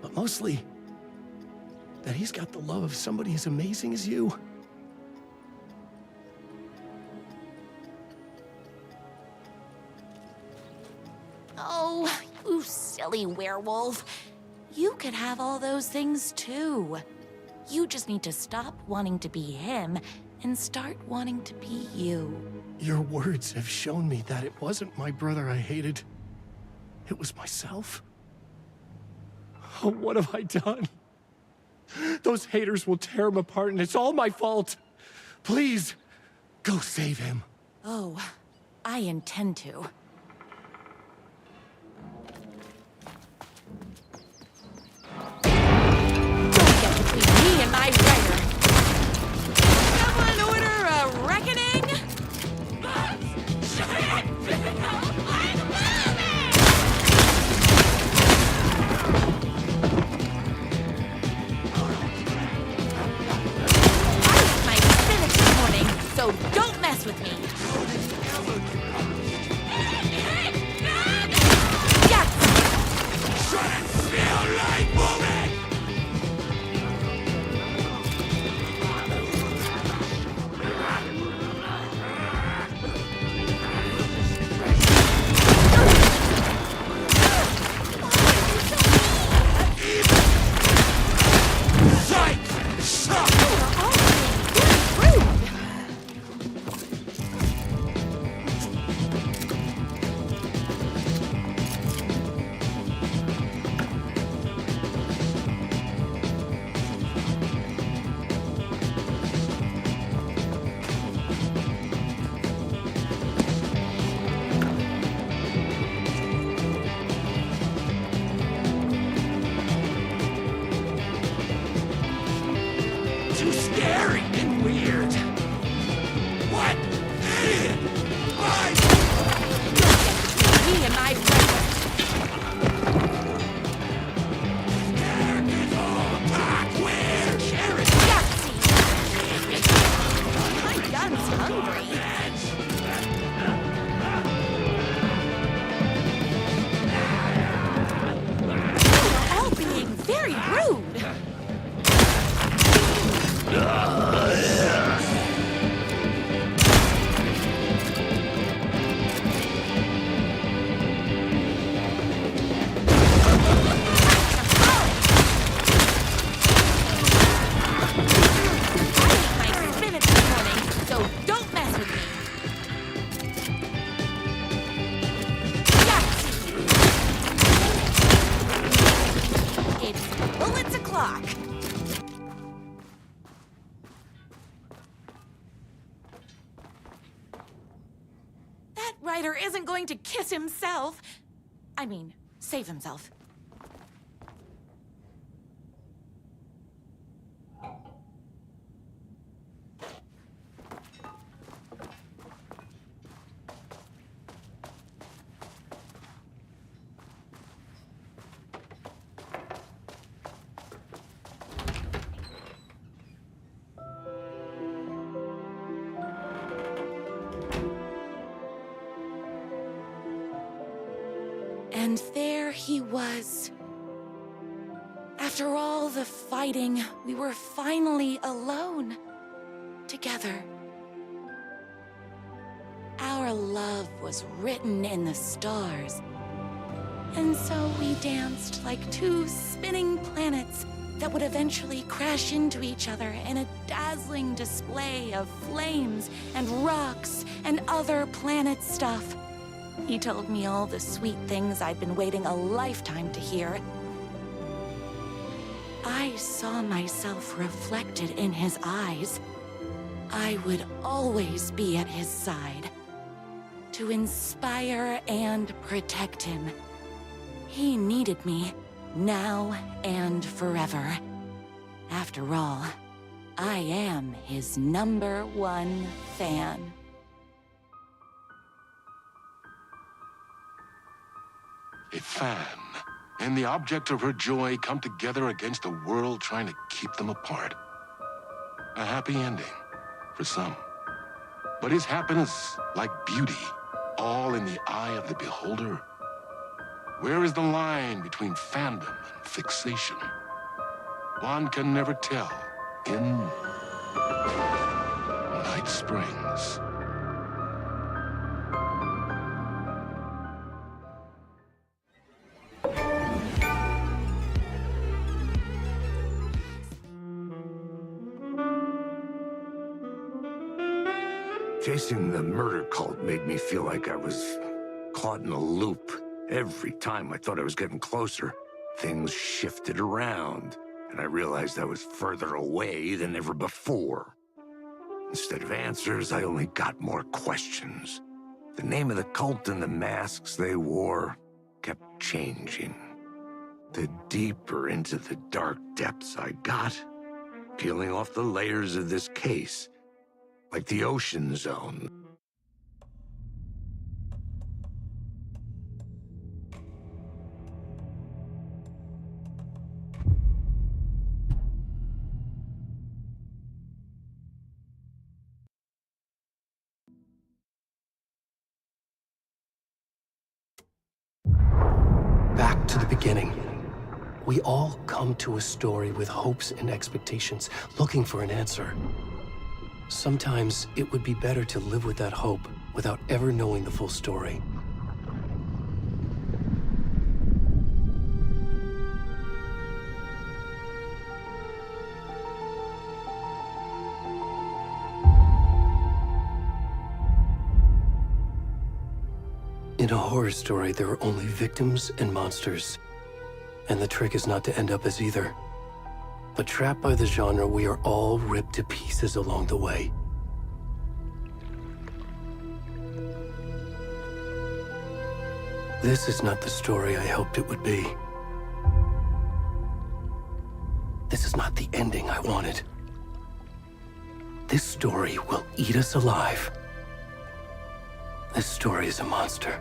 But mostly, that he's got the love of somebody as amazing as you. Oh, you silly werewolf. You could have all those things too. You just need to stop wanting to be him and start wanting to be you. Your words have shown me that it wasn't my brother I hated. It was myself. Oh, what have I done? Those haters will tear him apart, and it's all my fault. Please, go save him. Oh, I intend to. Don't get between me and my writer. Someone order a reckoning? So don't mess with me! Yes! Shouldn't feel like moving! Ryder isn't going to kiss himself. I mean, save himself. And there he was. After all the fighting, we were finally alone. Together. Our love was written in the stars. And so we danced like two spinning planets that would eventually crash into each other in a dazzling display of flames and rocks and other planet stuff. He told me all the sweet things I'd been waiting a lifetime to hear. I saw myself reflected in his eyes. I would always be at his side, to inspire and protect him. He needed me, now and forever. After all, I am his #1 fan. A fan and the object of her joy come together against a world trying to keep them apart. A happy ending for some. But is happiness, like beauty, all in the eye of the beholder? Where is the line between fandom and fixation? One can never tell in Night Springs. Chasing the murder cult made me feel like I was caught in a loop. Every time I thought I was getting closer, things shifted around, and I realized I was further away than ever before. Instead of answers, I only got more questions. The name of the cult and the masks they wore kept changing. The deeper into the dark depths I got, peeling off the layers of this case, like the ocean zone. Back to the beginning. We all come to a story with hopes and expectations, looking for an answer. Sometimes it would be better to live with that hope without ever knowing the full story. In a horror story, there are only victims and monsters. And the trick is not to end up as either. But trapped by the genre, we are all ripped to pieces along the way. This is not the story I hoped it would be. This is not the ending I wanted. This story will eat us alive. This story is a monster.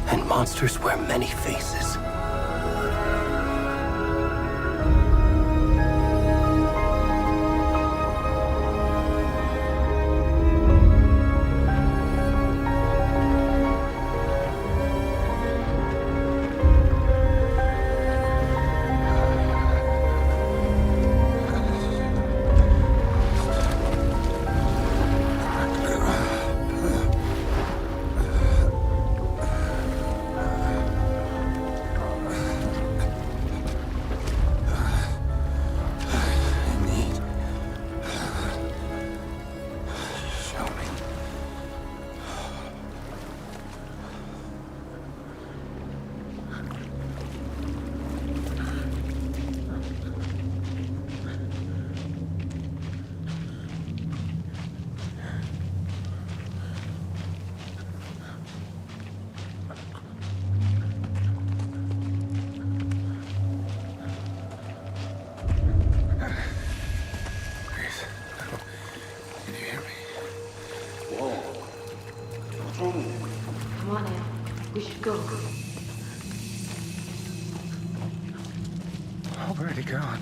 And monsters wear many faces. Come on, Anne. We should go. Already gone.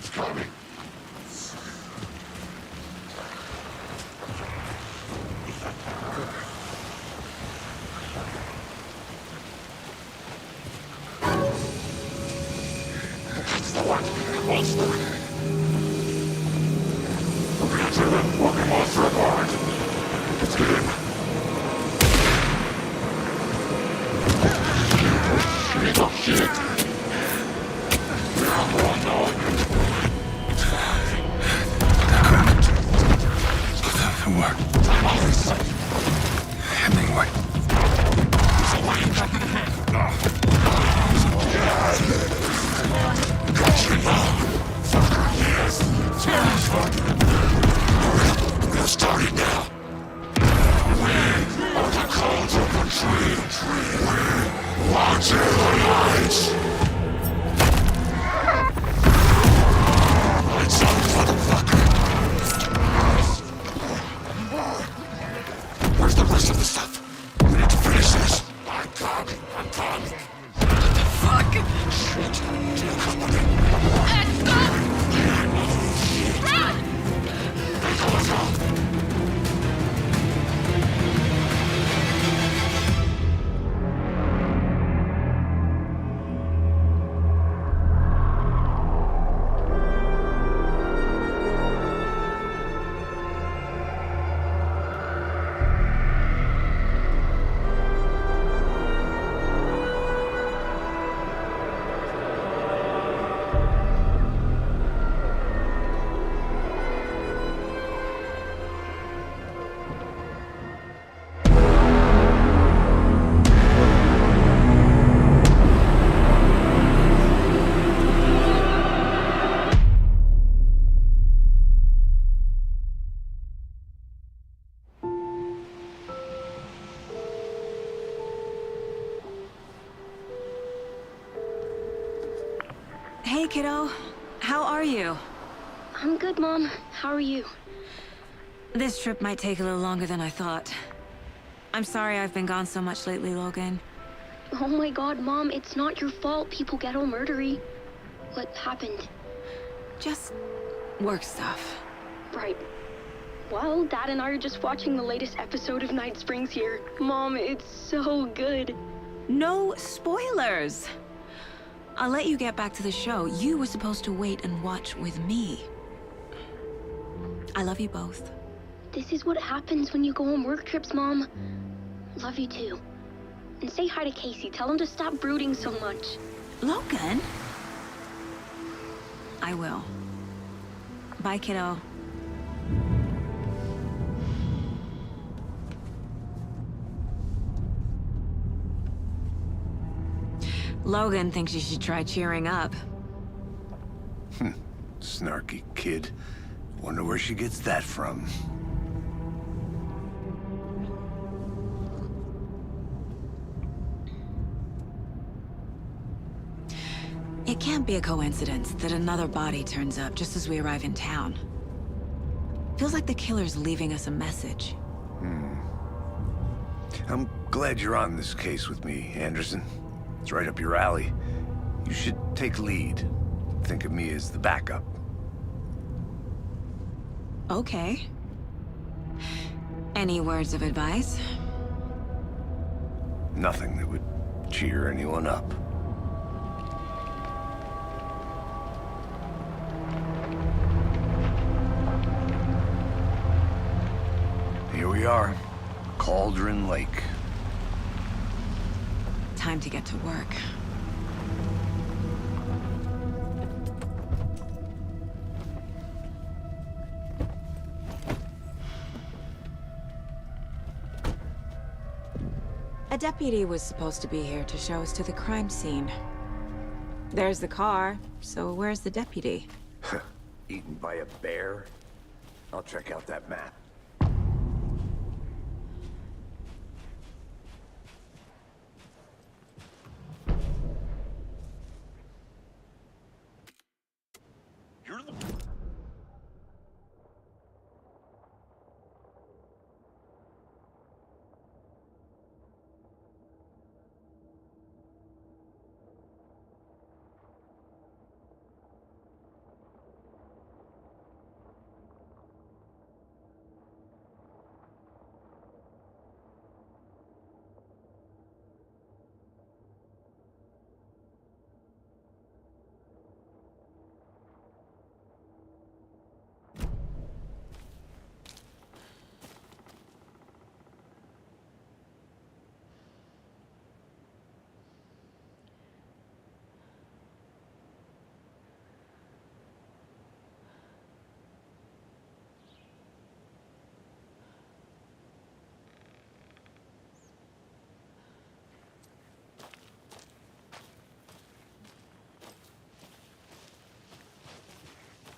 coming. That's the one. Monster. Walking monster apart. Let's get him. Shit, oh shit. Come on, no. Doesn't work. Hemingway. We're starting now. We are the cult of the tree. We watch in the lights. Lights out, motherfucker. Where's the rest of the stuff? We need to finish this. I'm coming. What the fuck? Shit. Still coming. Let's go! Run! Let's go. Hey, kiddo. How are you? I'm good, Mom. How are you? This trip might take a little longer than I thought. I'm sorry I've been gone so much lately, Logan. Oh my god, Mom, it's not your fault people get all murdery. What happened? Just work stuff. Right. Well, Dad and I are just watching the latest episode of Night Springs here. Mom, it's so good. No spoilers! I'll let you get back to the show. You were supposed to wait and watch with me. I love you both. This is what happens when you go on work trips, Mom. Love you too. And say hi to Casey. Tell him to stop brooding so much. Logan? I will. Bye, kiddo. Logan thinks you should try cheering up. Snarky kid. Wonder where she gets that from. It can't be a coincidence that another body turns up just as we arrive in town. Feels like the killer's leaving us a message. I'm glad you're on this case with me, Anderson. It's right up your alley. You should take lead. Think of me as the backup. Okay. Any words of advice? Nothing that would cheer anyone up. Here we are. Cauldron Lake. Time to get to work. A deputy was supposed to be here to show us to the crime scene. There's the car, so where's the deputy? Eaten by a bear? I'll check out that map.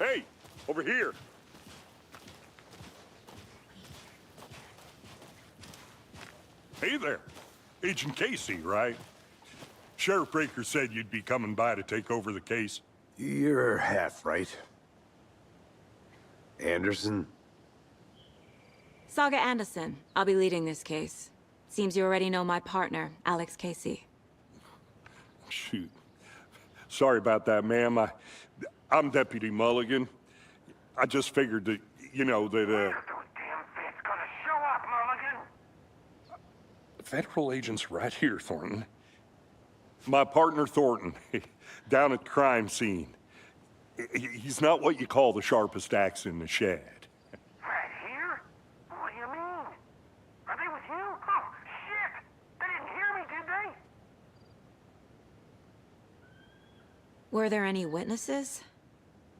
Hey, over here. Hey there. Agent Casey, right? Sheriff Breaker said you'd be coming by to take over the case. You're half right. Anderson? Saga Anderson. I'll be leading this case. Seems you already know my partner, Alex Casey. Shoot. Sorry about that, ma'am. I'm Deputy Mulligan. I just figured that, you know, that, Federal agent's right here, Thornton. My partner, Thornton, down at the crime scene. He's not what you call the sharpest axe in the shed. Right here? What do you mean? Are they with you? Oh, shit! They didn't hear me, did they? Were there any witnesses?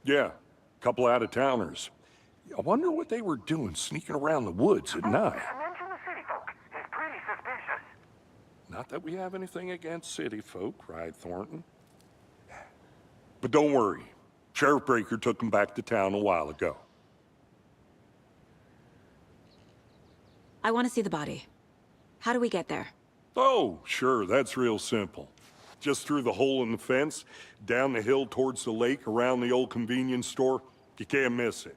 Yeah, a couple out-of-towners. I wonder what they were doing sneaking around the woods at night. Mention the city folk. It's pretty suspicious. Not that we have anything against city folk, right, Thornton? But don't worry. Sheriff Breaker took them back to town a while ago. I want to see the body. How do we get there? Oh, sure, that's real simple. Just through the hole in the fence, down the hill towards the lake, around the old convenience store. You can't miss it.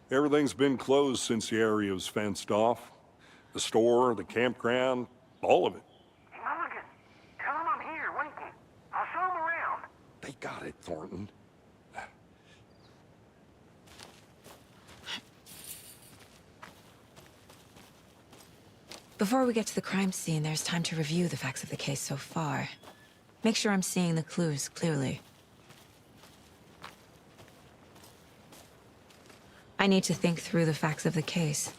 Everything's been closed since the area was fenced off. The store, the campground, all of it. Mulligan, tell them I'm here, waiting. I'll show them around. They got it, Thornton. Before we get to the crime scene, there's time to review the facts of the case so far. Make sure I'm seeing the clues clearly. I need to think through the facts of the case.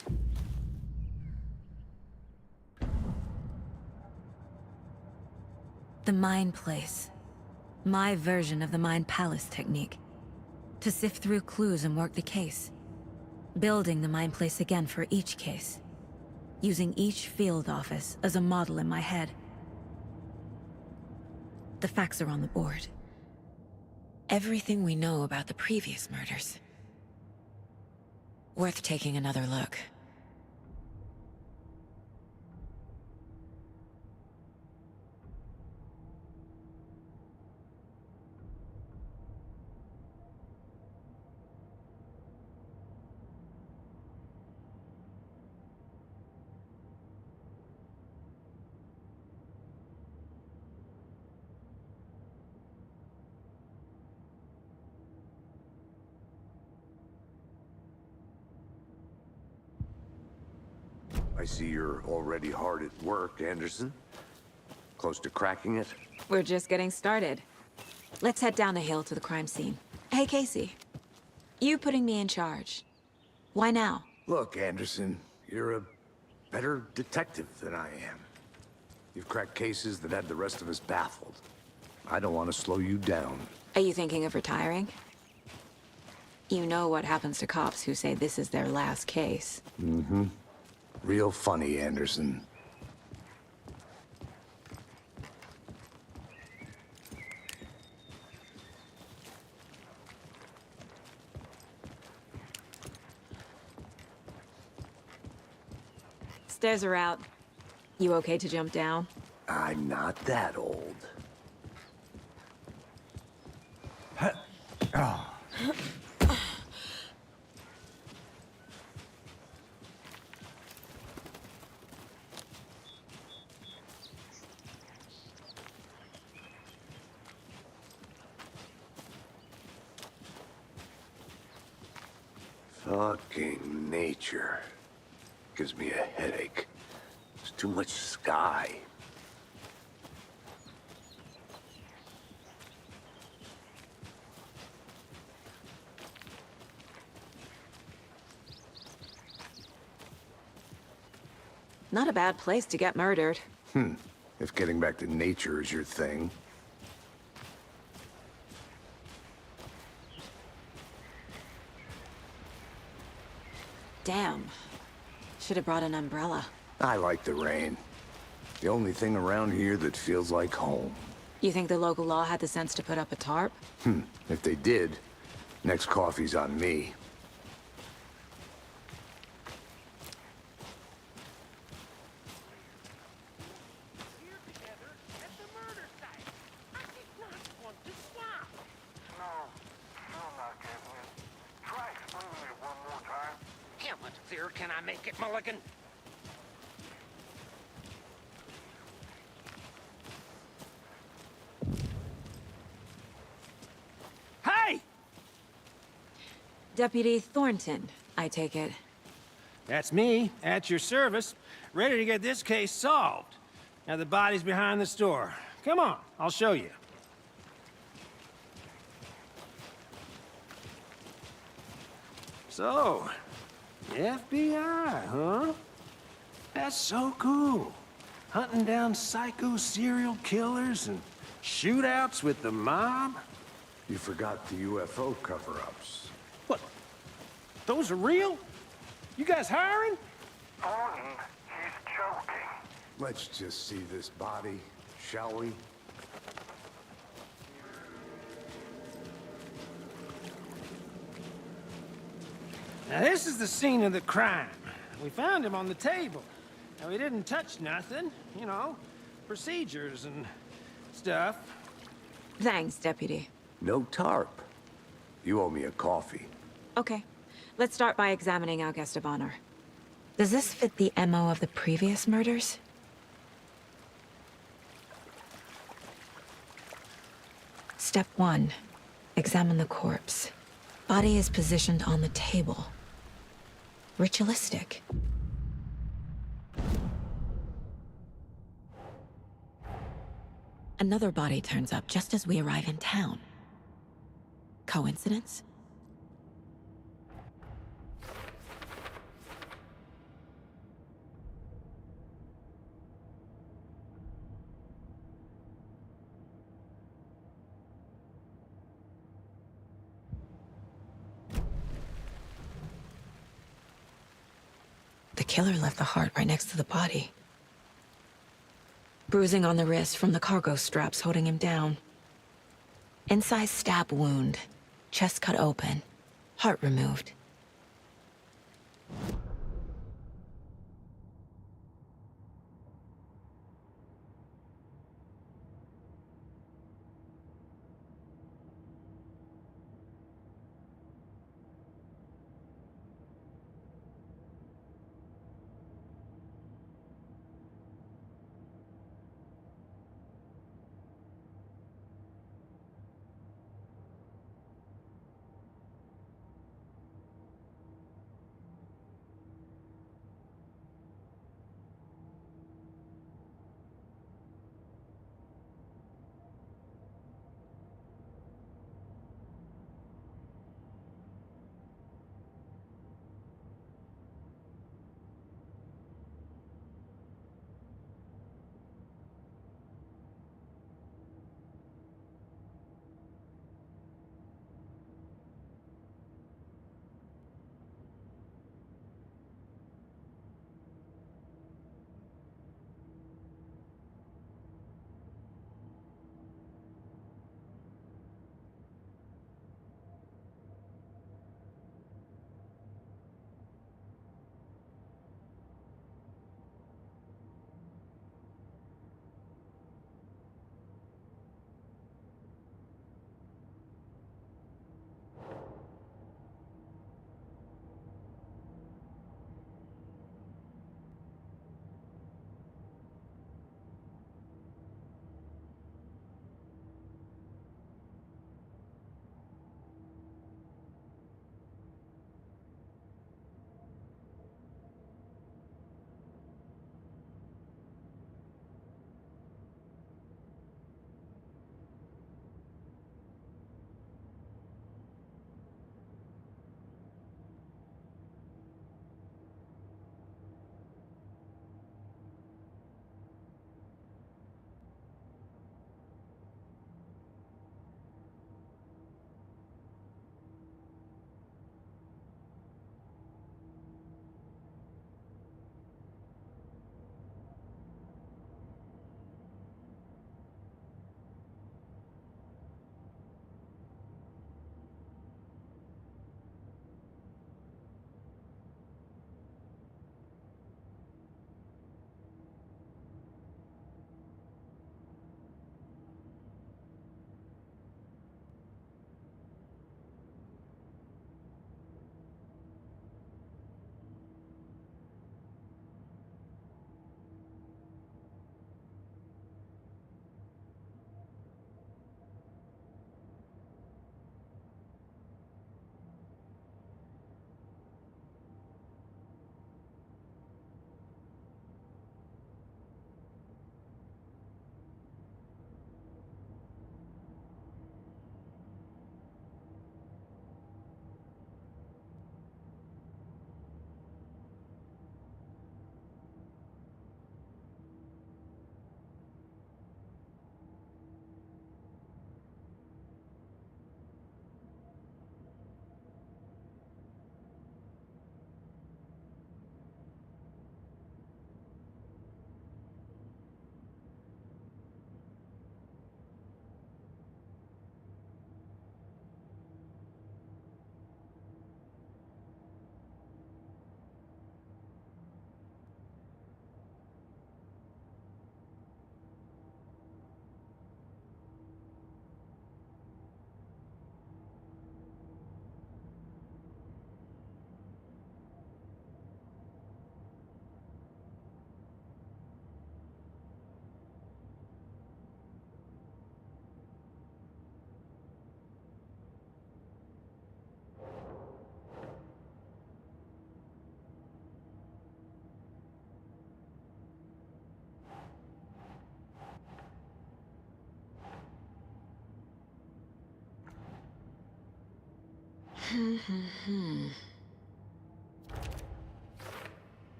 The Mind Place. My version of the Mind Palace technique. To sift through clues and work the case. Building the Mind Place again for each case. Using each field office as a model in my head. The facts are on the board. Everything we know about the previous murders. Worth taking another look. I see you're already hard at work, Anderson. Close to cracking it? We're just getting started. Let's head down the hill to the crime scene. Hey, Casey. You putting me in charge. Why now? Look, Anderson, you're a better detective than I am. You've cracked cases that had the rest of us baffled. I don't want to slow you down. Are you thinking of retiring? You know what happens to cops who say this is their last case. Mm-hmm. Real funny, Anderson. Stairs are out. You okay to jump down? I'm not that old. Oh. Fucking nature. Gives me a headache. There's too much sky. Not a bad place to get murdered. If getting back to nature is your thing. Damn. Should have brought an umbrella. I like the rain. The only thing around here that feels like home. You think the local law had the sense to put up a tarp? If they did, Next coffee's on me. How much clearer can I make it, Mulligan? Hey! Deputy Thornton, I take it. That's me, at your service, ready to get this case solved. Now the body's behind the store. Come on, I'll show you. So, the FBI, huh? That's so cool. Hunting down psycho serial killers and shootouts with the mob. You forgot the UFO cover-ups. What? Those are real? You guys hiring? Thornton, he's joking. Let's just see this body, shall we? Now this is the scene of the crime. We found him on the table. Now we didn't touch nothing, you know, procedures and stuff. Thanks, Deputy. No tarp. You owe me a coffee. Okay, let's start by examining our guest of honor. Does this fit the MO of the previous murders? Step 1. Examine the corpse. Body is positioned on the table. Ritualistic. Another body turns up just as we arrive in town. Coincidence? The killer left the heart right next to the body. Bruising on the wrist from the cargo straps holding him down. Incised stab wound. Chest cut open. Heart removed.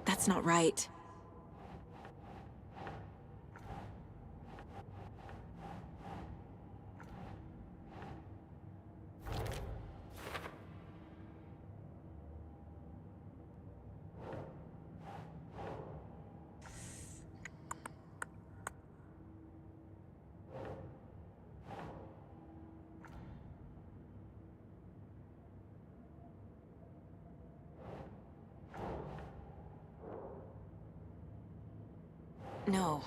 That's not right. No.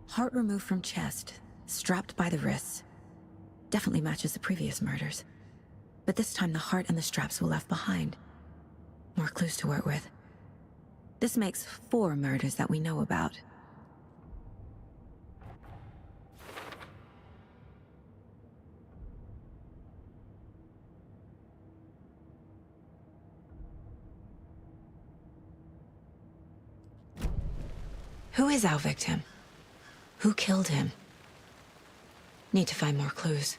Heart removed from chest, strapped by the wrists. Definitely matches the previous murders. But this time the heart and the straps were left behind. More clues to work with. This makes 4 murders that we know about. Who is our victim? Who killed him? Need to find more clues.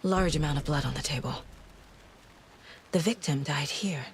Large amount of blood on the table. The victim died here.